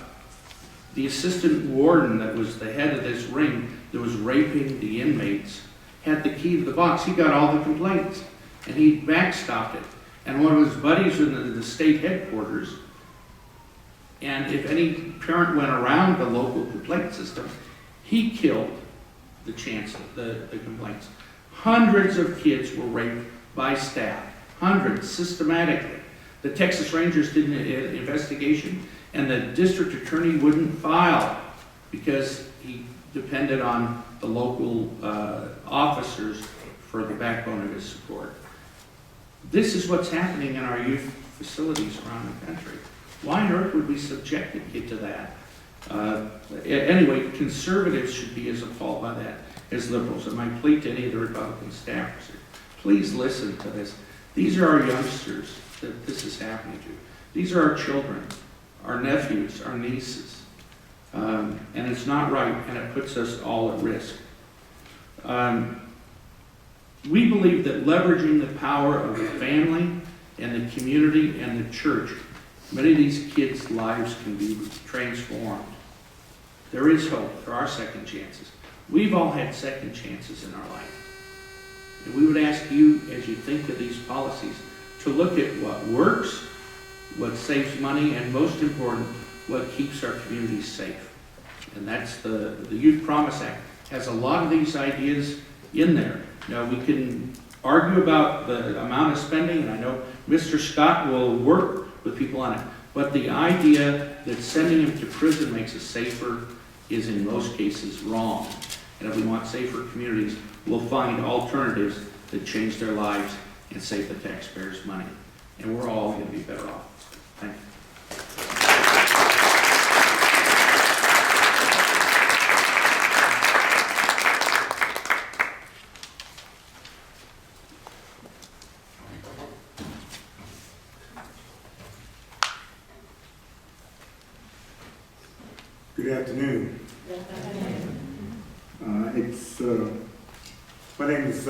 Speaker 5: The assistant warden that was the head of this ring that was raping the inmates had the key to the box. He got all the complaints, and he backstopped it. And one of his buddies in the state headquarters, and if any parent went around the local complaint system, he killed the chance of the complaints. Hundreds of kids were raped by staff. Hundreds, systematically. The Texas Rangers did an investigation, and the district attorney wouldn't file because he depended on the local officers for the backbone of his support. This is what's happening in our youth facilities around the country. Why on earth would we subject a kid to that? Anyway, conservatives should be as appalled by that as liberals. And my plea to any of the Republican staffers, please listen to this. These are our youngsters that this is happening to. These are our children, our nephews, our nieces. And it's not right, and it puts us all at risk. We believe that leveraging the power of the family and the community and the church, many of these kids' lives can be transformed. There is hope. There are second chances. We've all had second chances in our life. And we would ask you, as you think of these policies, to look at what works, what saves money, and most important, what keeps our communities safe. And that's the Youth Promise Act has a lot of these ideas in there. Now, we can argue about the amount of spending, and I know Mr. Scott will work with people on it, but the idea that sending them to prison makes us safer is in most cases wrong. And if we want safer communities, we'll find alternatives that change their lives and save the taxpayers money. And we're all going to be better off. Thank you.
Speaker 6: Good afternoon. My name is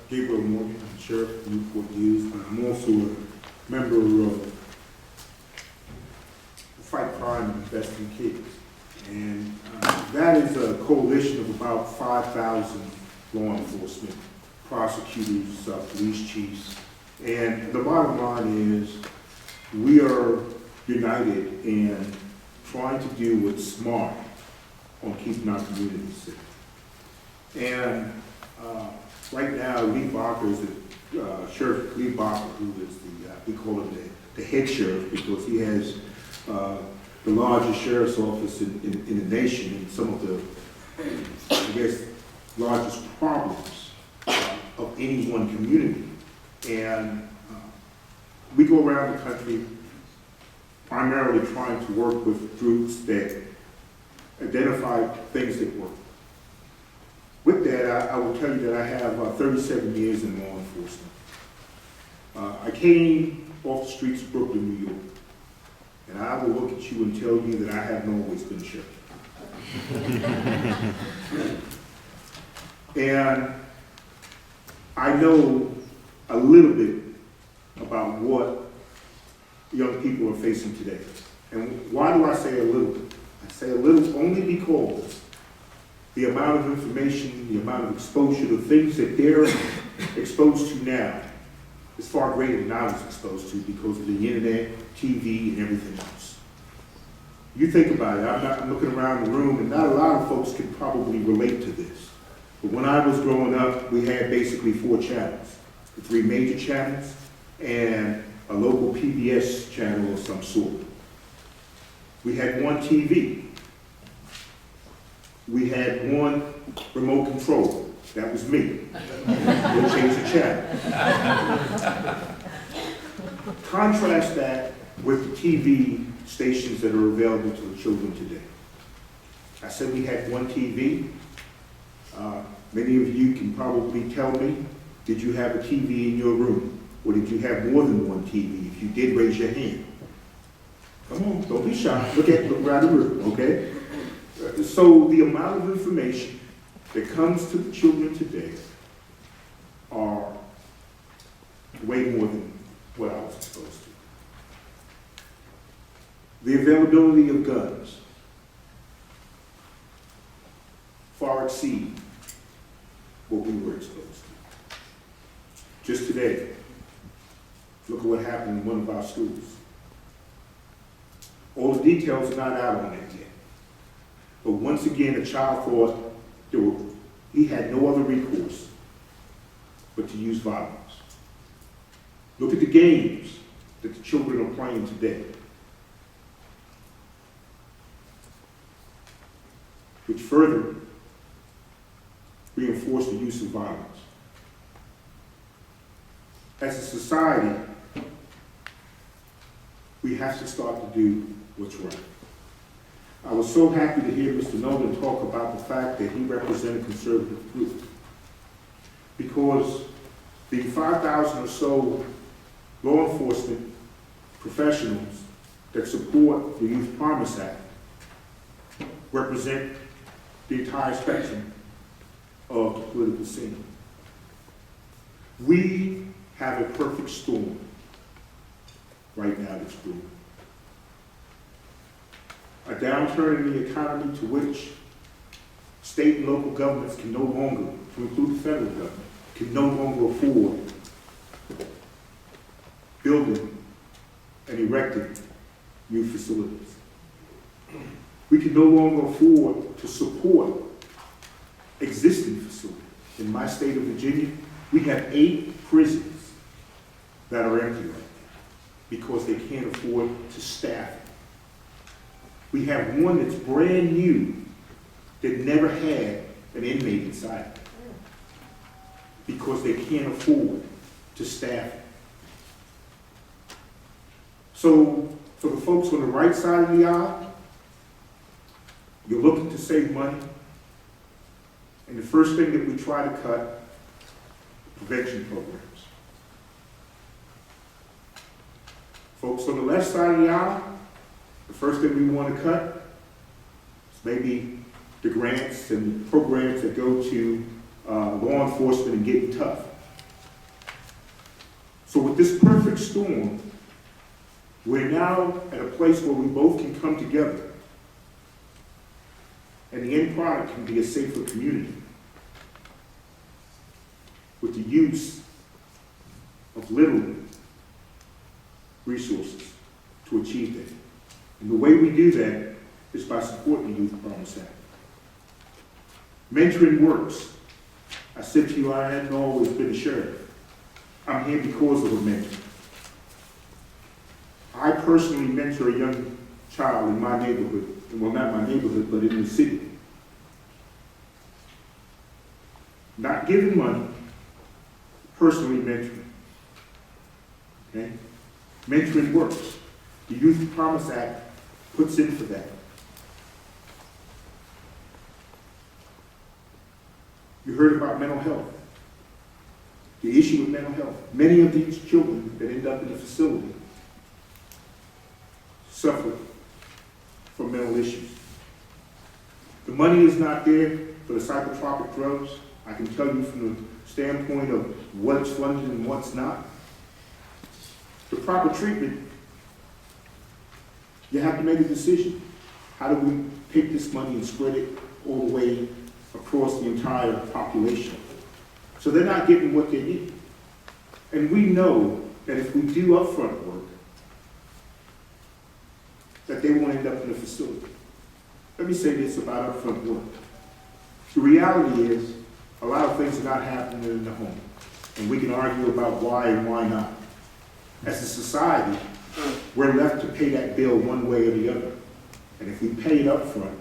Speaker 6: Gabriel. I'm Sheriff of Newport News, but I'm also a member of Fight Crime and Investing Kids. And that is a coalition of about 5,000 law enforcement, prosecutors, police chiefs. And the bottom line is we are united in trying to do what's smart on keeping our communities safe. And right now, Lee Barker is Sheriff Lee Barker, who is we call him the head sheriff because he has the largest sheriff's office in the nation and some of the, I guess, largest problems of any one community. And we go around the country primarily trying to work with groups that identify things that work. With that, I will tell you that I have 37 years in law enforcement. I came off the streets of Brooklyn, New York, and I will look at you and tell you that I haven't always been sure. And I know a little bit about what young people are facing today. And why do I say a little bit? I say a little only because the amount of information, the amount of exposure to things that they're exposed to now is far greater than I was exposed to because of the internet, TV, and everything else. You think about it, I'm looking around the room, and not a lot of folks can probably relate to this. But when I was growing up, we had basically 4 channels. The 3 major channels and a local PBS channel of some sort. We had 1 TV. We had 1 remote control. That was me. We'll change the channel. Contrast that with the TV stations that are available to the children today. I said we had 1 TV. Many of you can probably tell me, did you have a TV in your room? Or did you have more than 1 TV? If you did, raise your hand. Come on, don't be shy. Look around the room, okay? So the amount of information that comes to the children today are way more than what I was exposed to. The availability of guns far exceed what we were exposed to. Just today, look at what happened in one of our schools. All the details are not out on that yet. But once again, a child thought he had no other recourse but to use violence. Look at the games that the children are playing today, which further reinforce the use of violence. As a society, we have to start to do what's right. I was so happy to hear Mr. Nolan talk about the fact that he represented conservative group, because the 5,000 or so law enforcement professionals that support the Youth Promise Act represent the entire spectrum of the political scene. We have a perfect storm right now that's brewing. A downturn in the economy to which state and local governments can no longer, to include the federal government, can no longer afford building and erecting new facilities. We can no longer afford to support existing facilities. In my state of Virginia, we have 8 prisons that are empty right now because they can't afford to staff it. We have one that's brand new that never had an inmate inside it because they can't afford to staff it. So, for the folks on the right side of the aisle, you're looking to save money, and the first thing that we try to cut, prevention programs. Folks on the left side of the aisle, the first thing we want to cut is maybe the grants and programs that go to law enforcement and getting tough. So with this perfect storm, we're now at a place where we both can come together, and the end product can be a safer community with the use of little resources to achieve that. And the way we do that is by supporting the Youth Promise Act. Mentoring works. I said to you, I hadn't always been a sheriff. I'm here because of a mentor. I personally mentor a young child in my neighborhood, well, not my neighborhood, but in the city. Not giving money, personally mentoring. Okay? Mentoring works. The Youth Promise Act puts in for that. You heard about mental health. The issue with mental health. Many of these children that end up in the facility suffer from mental issues. The money is not there for the psychotropic drugs. I can tell you from the standpoint of what's funded and what's not. The proper treatment, you have to make a decision. How do we pick this money and spread it all the way across the entire population? So they're not getting what they need. And we know that if we do upfront work, that they won't end up in the facility. Let me say this about upfront work. The reality is, a lot of things are not happening in the home. And we can argue about why and why not. As a society, we're left to pay that bill one way or the other. And if we pay it up front,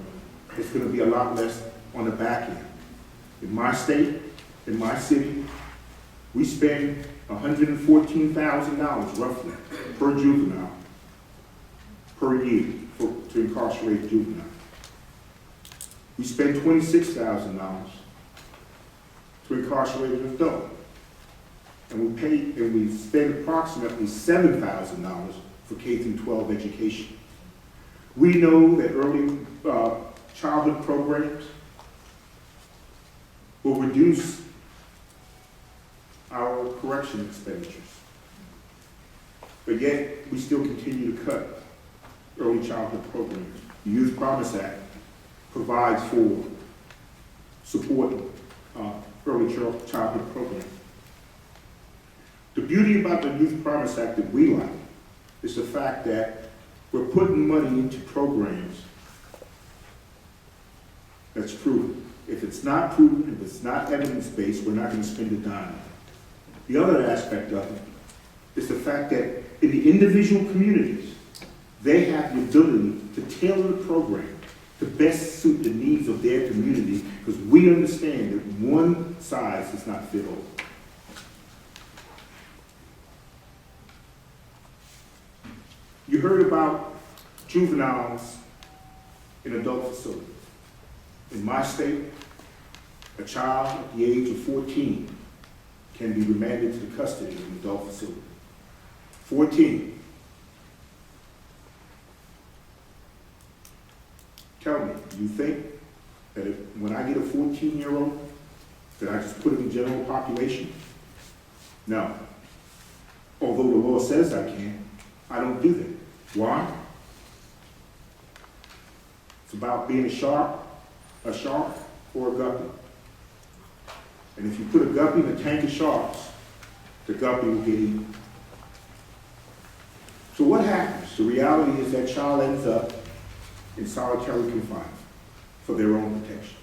Speaker 6: it's going to be a lot less on the back end. In my state, in my city, we spend $114,000 roughly per juvenile per year to incarcerate a juvenile. We spend $26,000 to incarcerate an adult. And we spend approximately $7,000 for K through 12 education. We know that early childhood programs will reduce our correction expenditures. But yet, we still continue to cut early childhood programs. The Youth Promise Act provides for supporting early childhood programs. The beauty about the Youth Promise Act that we like is the fact that we're putting money into programs that's proven. If it's not proven, if it's not evidence-based, we're not going to spend a dime. The other aspect of it is the fact that in the individual communities, they have the ability to tailor the program to best suit the needs of their community, because we understand that one size does not fit all. You heard about juveniles in adult facilities. In my state, a child at the age of 14 can be remanded to the custody of an adult facility. 14. Tell me, do you think that when I get a 14-year-old, that I just put him in general population? No. Although the law says I can, I don't do that. Why? It's about being a shark or a guppy. And if you put a guppy in a tank of sharks, the guppy will get eaten. So what happens? The reality is that child ends up in solitary confinement for their own protection.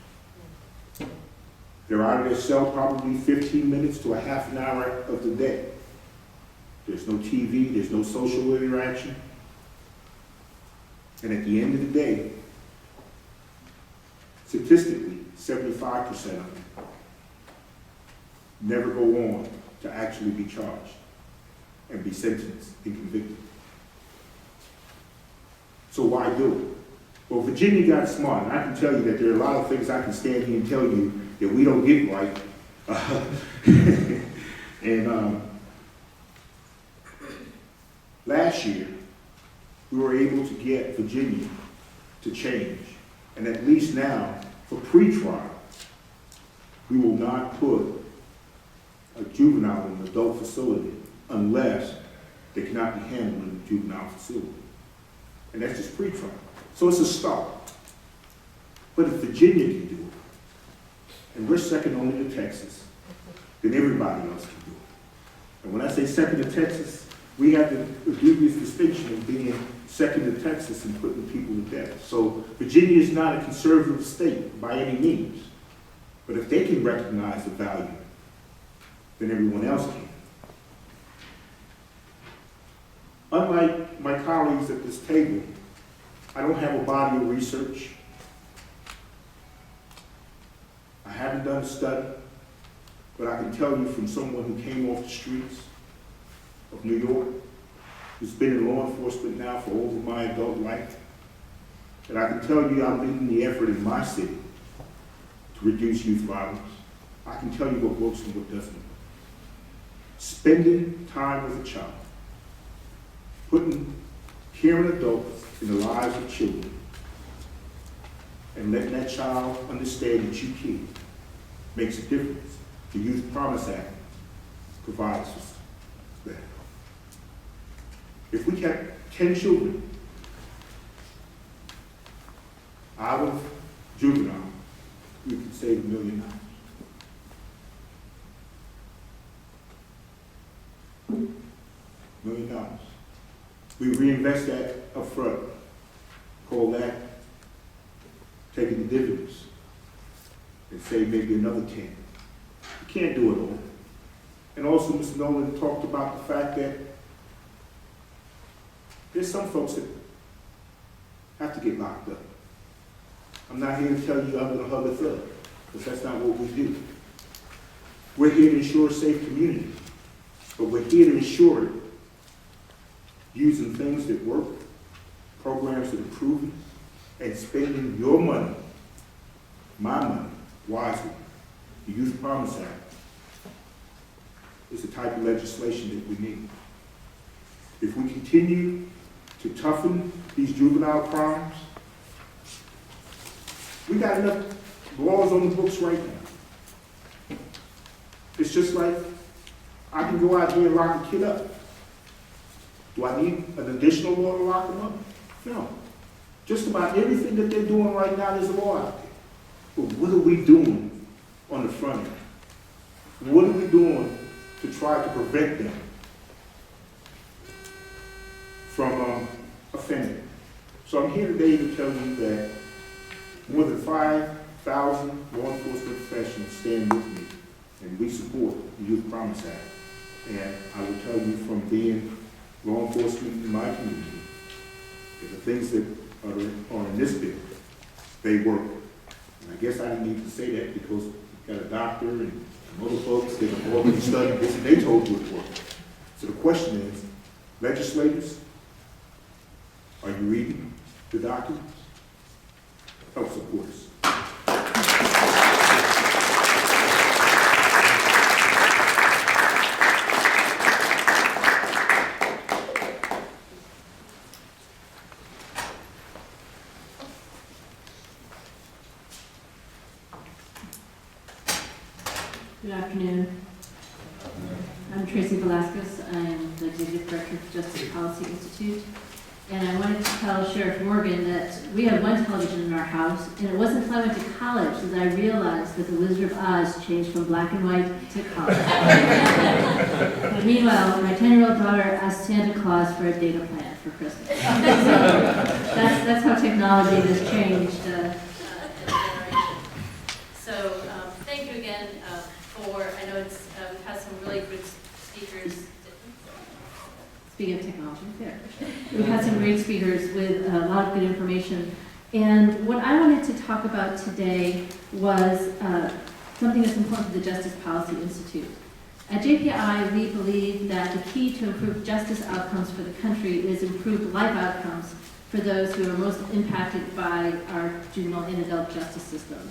Speaker 6: They're out of their cell probably 15 minutes to a half an hour of the day. There's no TV, there's no social interaction. And at the end of the day, statistically, 75% of them never go on to actually be charged and be sentenced and convicted. So why do it? Well, Virginia got smart, and I can tell you that there are a lot of things I can stand here and tell you that we don't get right. Last year, we were able to get Virginia to change. And at least now, for pretrial, we will not put a juvenile in an adult facility unless they cannot be handled in a juvenile facility. And that's just pretrial. So it's a start. But if Virginia can do it, and we're second only to Texas, then everybody else can do it. And when I say second to Texas, we have the dubious distinction of being second to Texas and putting people to death. So Virginia is not a conservative state by any means. But if they can recognize the value, then everyone else can. Unlike my colleagues at this table, I don't have a body of research. I haven't done a study. But I can tell you from someone who came off the streets of New York, who's been in law enforcement now for over my adult life, that I can tell you I'm leading the effort in my city to reduce youth violence. I can tell you what works and what doesn't. Spending time with a child, putting caring adults in the lives of children, and letting that child understand that you care makes a difference. The Youth Promise Act provides us that. If we kept 10 children out of juvenile, we could save $1 million. $1 million. We reinvest that up front. Call that taking the dividends and save maybe another 10. You can't do it all. And also, Mr. Nolan talked about the fact that there's some folks that have to get locked up. I'm not here to tell you I'm going to hug a thug, because that's not what we do. We're here to ensure a safe community, but we're here to ensure it using things that work, programs that are proven, and spending your money, my money, wisely. The Youth Promise Act is the type of legislation that we need. If we continue to toughen these juvenile crimes, we got enough laws on the books right now. It's just like I can go out here and lock a kid up. Do I need an additional law to lock them up? No. Just about everything that they're doing right now, there's a law out there. But what are we doing on the front end? What are we doing to try to prevent them from offending? So I'm here today to tell you that more than 5,000 law enforcement professionals stand with me, and we support the Youth Promise Act. And I will tell you from being law enforcement in my community, that the things that are in this bill, they work. And I guess I didn't need to say that because you've got a doctor and some other folks that have already studied this and they told you it worked. So the question is, legislators, are you reading the documents? Help support us.
Speaker 7: Good afternoon. I'm Tracy Velazquez. I'm the Executive Director of the Justice Policy Institute. And I wanted to tell Sheriff Morgan that we have one television in our house, and it wasn't until I went to college that I realized that the Wizard of Oz changed from black and white to color. But meanwhile, my 10-year-old daughter asked Santa Claus for a data plan for Christmas. So that's how technology has changed in a generation. So thank you again for, I know it's, we've had some really good speakers. Speaking of technology, there. We've had some great speakers with a lot of good information. And what I wanted to talk about today was something that's important to the Justice Policy Institute. At JPI, we believe that the key to improved justice outcomes for the country is improved life outcomes for those who are most impacted by our juvenile and adult justice systems.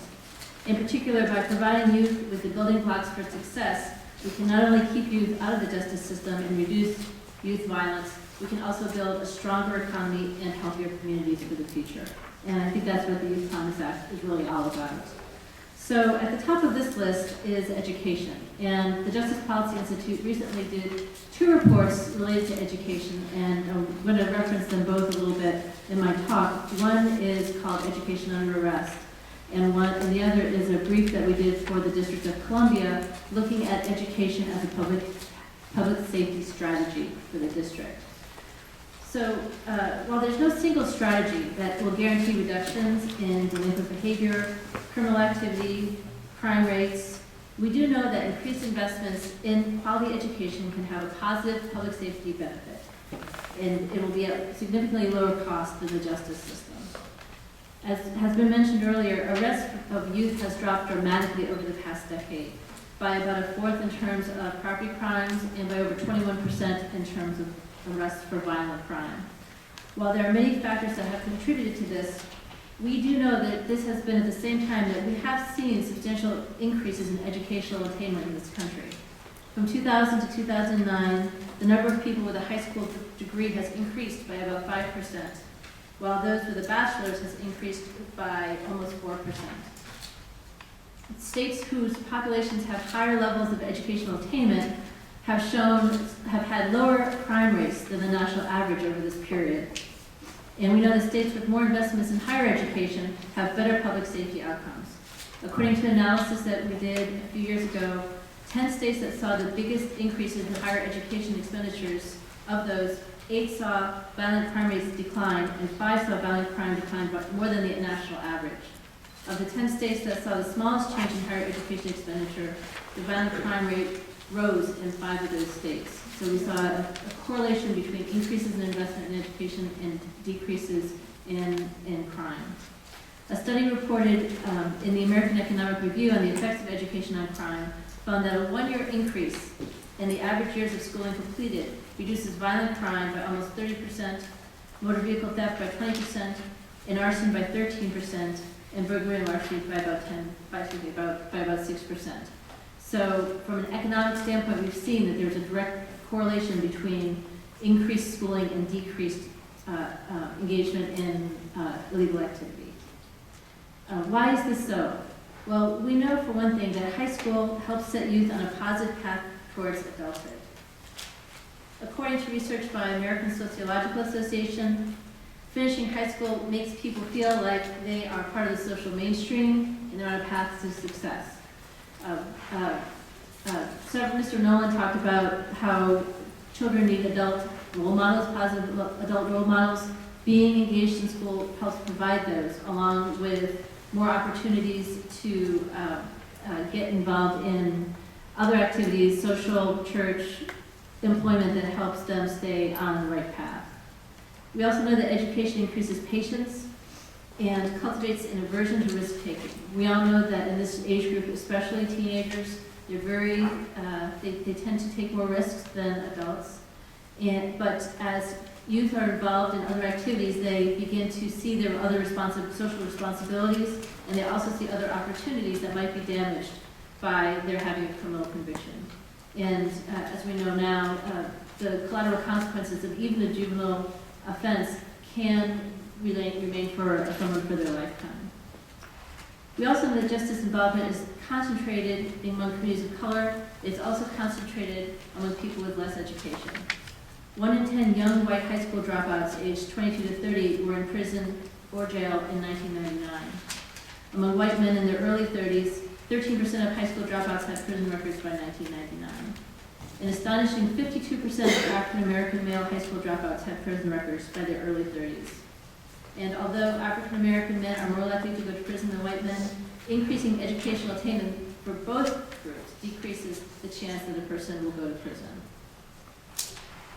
Speaker 7: In particular, by providing youth with the building blocks for success, we can not only keep youth out of the justice system and reduce youth violence, we can also build a stronger economy and healthier communities for the future. And I think that's what the Youth Promise Act is really all about. So at the top of this list is education. And the Justice Policy Institute recently did 2 reports related to education, and I'm going to reference them both a little bit in my talk. One is called Education Under Arrest, and the other is a brief that we did for the District of Columbia looking at education as a public safety strategy for the district. So while there's no single strategy that will guarantee reductions in delinquent behavior, criminal activity, crime rates, we do know that increased investments in quality education can have a positive public safety benefit, and it will be at significantly lower cost than the justice system. As has been mentioned earlier, arrest of youth has dropped dramatically over the past decade. by about 1/4 in terms of property crimes, and by over 21% in terms of arrests for violent crime. While there are many factors that have contributed to this, we do know that this has been at the same time that we have seen substantial increases in educational attainment in this country. From 2000 to 2009, the number of people with a high school degree has increased by about 5%, while those with a bachelor's has increased by almost 4%. States whose populations have higher levels of educational attainment have had lower crime rates than the national average over this period. And we know that states with more investments in higher education have better public safety outcomes. According to an analysis that we did a few years ago, 10 states that saw the biggest increases in higher education expenditures, of those, 8 saw violent crime rates decline, and 5 saw violent crime decline by more than the national average. Of the 10 states that saw the smallest change in higher education expenditure, the violent crime rate rose in 5 of those states. So we saw a correlation between increases in investment in education and decreases in crime. A study reported in the American Economic Review on the effects of education on crime found that a 1-year increase in the average years of schooling completed reduces violent crime by almost 30%, motor vehicle theft by 20%, and arson by 13%, and burglary and larceny by about 6%. So from an economic standpoint, we've seen that there's a direct correlation between increased schooling and decreased engagement in illegal activity. Why is this so? Well, we know for one thing that high school helps set youth on a positive path towards adulthood. According to research by American Sociological Association, finishing high school makes people feel like they are part of the social mainstream and they're on a path to success. Mr. Nolan talked about how children need adult role models, positive adult role models. Being engaged in school helps provide those, along with more opportunities to get involved in other activities, social, church, employment that helps them stay on the right path. We also know that education increases patience and cultivates an aversion to risk-taking. We all know that in this age group, especially teenagers, they're very, they tend to take more risks than adults. But as youth are involved in other activities, they begin to see their other social responsibilities, and they also see other opportunities that might be damaged by their having a criminal conviction. And as we know now, the collateral consequences of even a juvenile offense can remain for someone for their lifetime. We also know that justice involvement is concentrated among communities of color. It's also concentrated among people with less education. 1 in 10 young white high school dropouts aged 22 to 30 were in prison or jail in 1999. Among white men in their early 30s, 13% of high school dropouts had prison records by 1999. An astonishing 52% of African American male high school dropouts had prison records by their early 30s. And although African American men are more likely to go to prison than white men, increasing educational attainment for both groups decreases the chance that a person will go to prison.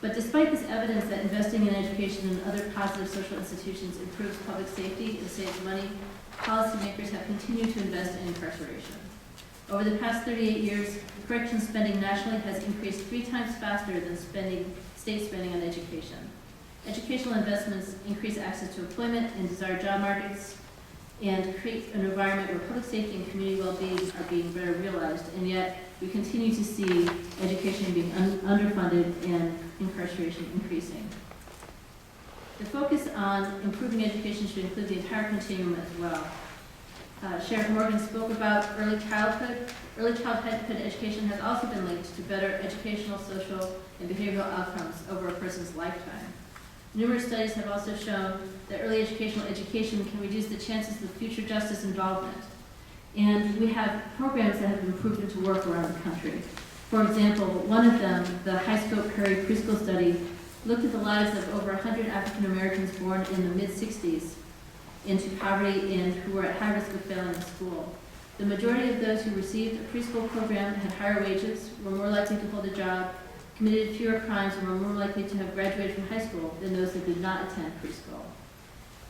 Speaker 7: But despite this evidence that investing in education and other positive social institutions improves public safety and saves money, policymakers have continued to invest in incarceration. Over the past 38 years, correction spending nationally has increased 3 times faster than state spending on education. Educational investments increase access to employment and desired job markets and create an environment where public safety and community well-being are being better realized, and yet we continue to see education being underfunded and incarceration increasing. The focus on improving education should include the entire continuum as well. Sheriff Morgan spoke about early childhood. Early childhood education has also been linked to better educational, social, and behavioral outcomes over a person's lifetime. Numerous studies have also shown that early education can reduce the chances of future justice involvement. And we have programs that have been proven to work around the country. For example, one of them, the High Scope Perry Preschool Study, looked at the lives of over 100 African Americans born in the mid-60s into poverty and who were at high risk of failing school. The majority of those who received a preschool program had higher wages, were more likely to hold a job, committed fewer crimes, and were more likely to have graduated from high school than those that did not attend preschool.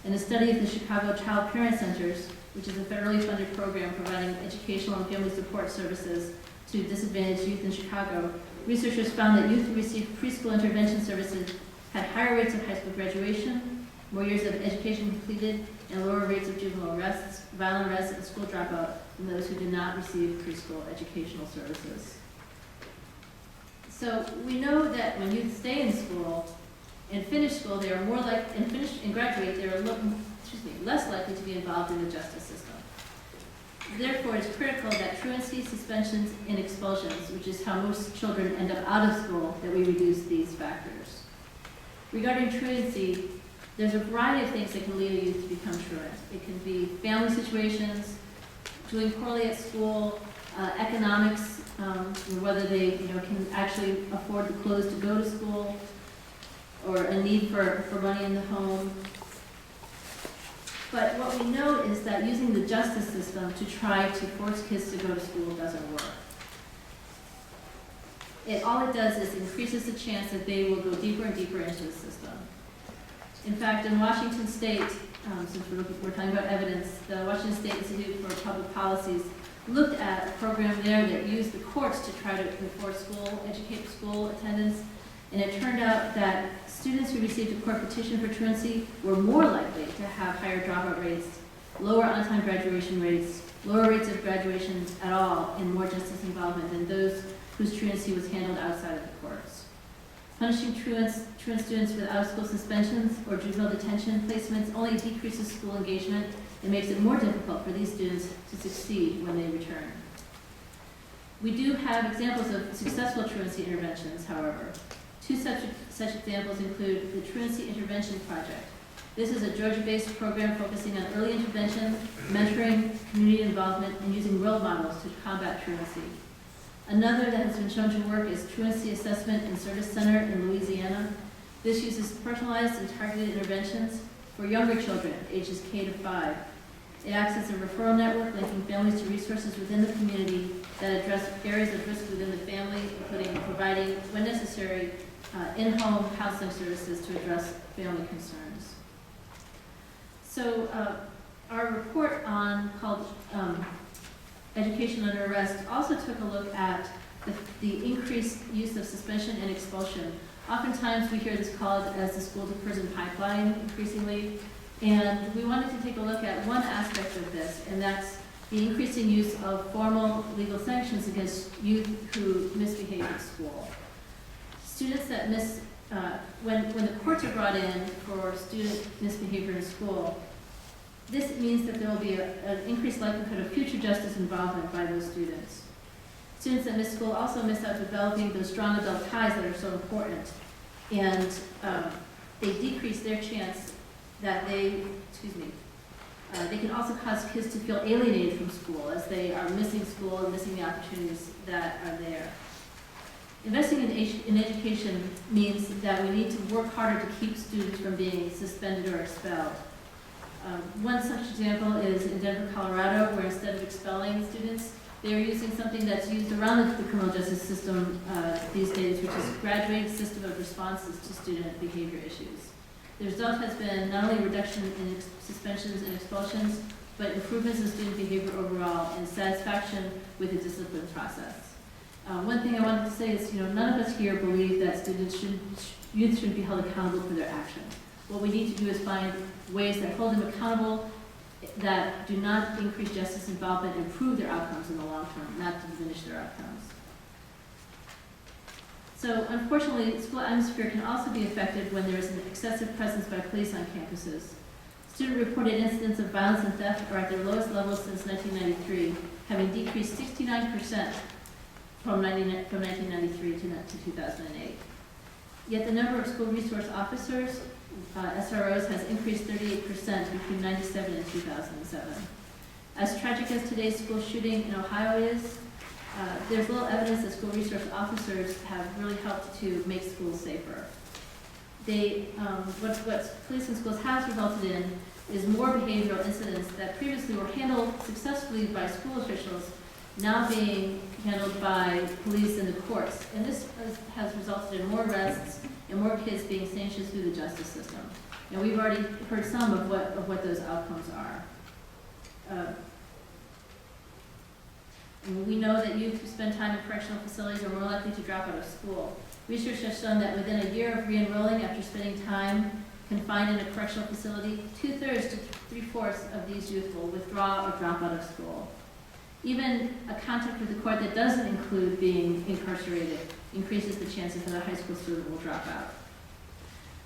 Speaker 7: In a study of the Chicago Child Parent Centers, which is a federally funded program providing educational and family support services to disadvantaged youth in Chicago, researchers found that youth who received preschool intervention services had higher rates of high school graduation, more years of education completed, and lower rates of juvenile arrests, violent arrests, and school dropout than those who did not receive preschool educational services. So we know that when youth stay in school and finish school, they are more likely, and graduate, they are less likely to be involved in the justice system. Therefore, it's critical that truancy, suspensions, and expulsions, which is how most children end up out of school, that we reduce these factors. Regarding truancy, there's a variety of things that can lead a youth to become truant. It can be family situations, doing poorly at school, economics, whether they can actually afford the clothes to go to school, or a need for money in the home. But what we know is that using the justice system to try to force kids to go to school doesn't work. All it does is increases the chance that they will go deeper and deeper into the system. In fact, in Washington State, since we're talking about evidence, the Washington State Institute for Public Policies looked at a program there that used the courts to try to enforce educate school attendance, and it turned out that students who received a court petition for truancy were more likely to have higher dropout rates, lower on-time graduation rates, lower rates of graduation at all, and more justice involvement than those whose truancy was handled outside of the courts. Punishing truant students with out-of-school suspensions or juvenile detention placements only decreases school engagement and makes it more difficult for these students to succeed when they return. We do have examples of successful truancy interventions, however. Two such examples include the Truancy Intervention Project. This is a Georgia-based program focusing on early intervention, mentoring, community involvement, and using role models to combat truancy. Another that has been shown to work is Truancy Assessment and Service Center in Louisiana. This uses personalized and targeted interventions for younger children, ages K to 5. It acts as a referral network linking families to resources within the community that address areas of risk within the family, including providing, when necessary, in-home counseling services to address family concerns. So our report called Education Under Arrest also took a look at the increased use of suspension and expulsion. Oftentimes we hear this called as the school to prison pipeline increasingly, and we wanted to take a look at one aspect of this, and that's the increasing use of formal legal sanctions against youth who misbehave at school. Students that when the courts are brought in for student misbehavior in school, this means that there will be an increased likelihood of future justice involvement by those students. Students that miss school also miss out developing those strong adult ties that are so important, and they decrease their chance that they can also cause kids to feel alienated from school as they are missing school and missing the opportunities that are there. Investing in education means that we need to work harder to keep students from being suspended or expelled. One such example is in Denver, Colorado, where instead of expelling students, they are using something that's used around the criminal justice system these days, which is a graduated system of responses to student behavior issues. The result has been not only reduction in suspensions and expulsions, but improvements in student behavior overall and satisfaction with the discipline process. One thing I wanted to say is, none of us here believe that youth shouldn't be held accountable for their actions. What we need to do is find ways that hold them accountable, that do not increase justice involvement, improve their outcomes in the long term, not to diminish their outcomes. So unfortunately, the school atmosphere can also be affected when there is an excessive presence by police on campuses. Student-reported incidents of violence and theft are at their lowest levels since 1993, having decreased 69% from 1993 to 2008. Yet the number of school resource officers, SROs, has increased 38% between 1997 and 2007. As tragic as today's school shooting in Ohio is, there's little evidence that school resource officers have really helped to make schools safer. What police in schools has resulted in is more behavioral incidents that previously were handled successfully by school officials now being handled by police in the courts. And this has resulted in more arrests and more kids being sanctioned through the justice system. And we've already heard some of what those outcomes are. And we know that youth who spend time in correctional facilities are more likely to drop out of school. Research has shown that within a year of re-enrolling after spending time confined in a correctional facility, 2/3 to 3/4 of these youth will withdraw or drop out of school. Even a contact with the court that doesn't include being incarcerated increases the chances that a high school student will drop out.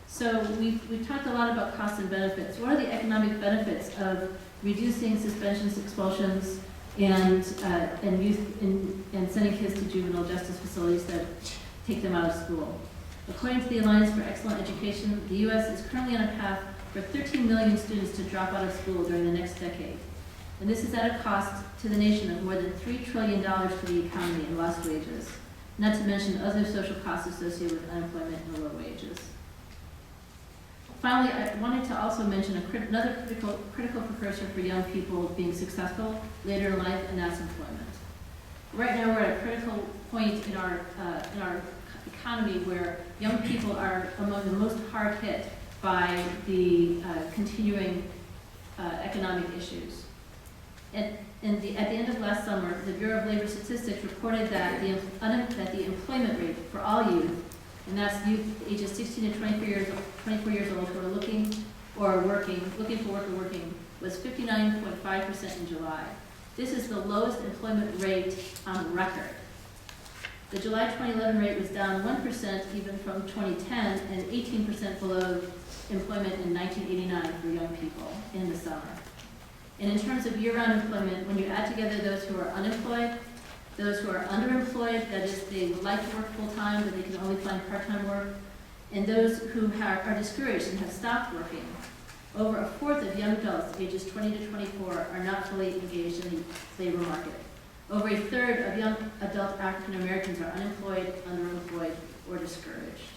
Speaker 7: So we've talked a lot about costs and benefits. What are the economic benefits of reducing suspensions, expulsions, and sending kids to juvenile justice facilities that take them out of school? According to the Alliance for Excellent Education, the U.S. is currently on a path for 13 million students to drop out of school during the next decade. And this is at a cost to the nation of more than $3 trillion to the economy in lost wages, not to mention other social costs associated with unemployment and low wages. Finally, I wanted to also mention another critical precursor for young people being successful later in life, and that's employment. Right now, we're at a critical point in our economy where young people are among the most hard hit by the continuing economic issues. At the end of last summer, the Bureau of Labor Statistics reported that the employment rate for all youth, and that's youth ages 16 to 24 years old who are looking for work or working, was 59.5% in July. This is the lowest employment rate on record. The July 2011 rate was down 1% even from 2010 and 18% below employment in 1989 for young people in the summer. And in terms of year-round employment, when you add together those who are unemployed, those who are underemployed, that is, they would like to work full-time, but they can only find part-time work, and those who are discouraged and have stopped working, over a fourth of young adults ages 20 to 24 are not fully engaged in the labor market. Over a third of young adult African Americans are unemployed, underemployed, or discouraged.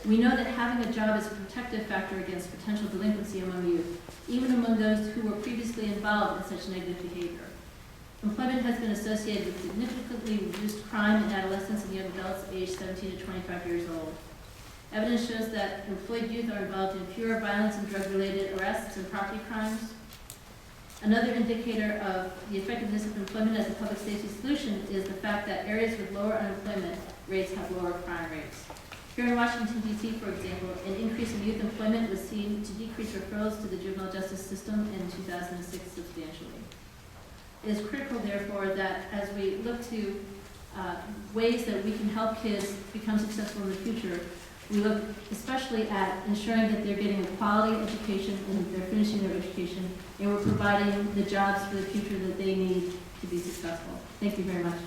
Speaker 7: We know that having a job is a protective factor against potential delinquency among youth, even among those who were previously involved in such negative behavior. Employment has been associated with significantly reduced crime in adolescents and young adults aged 17 to 25 years old. Evidence shows that employed youth are involved in fewer violence and drug-related arrests and property crimes. Another indicator of the effectiveness of employment as a public safety solution is the fact that areas with lower unemployment rates have lower crime rates. Here in Washington, D.C., for example, an increase in youth employment was seen to decrease referrals to the juvenile justice system in 2006 substantially. It is critical, therefore, that as we look to ways that we can help kids become successful in the future, we look especially at ensuring that they're getting a quality education and they're finishing their education, and we're providing the jobs for the future that they need to be successful. Thank you very much.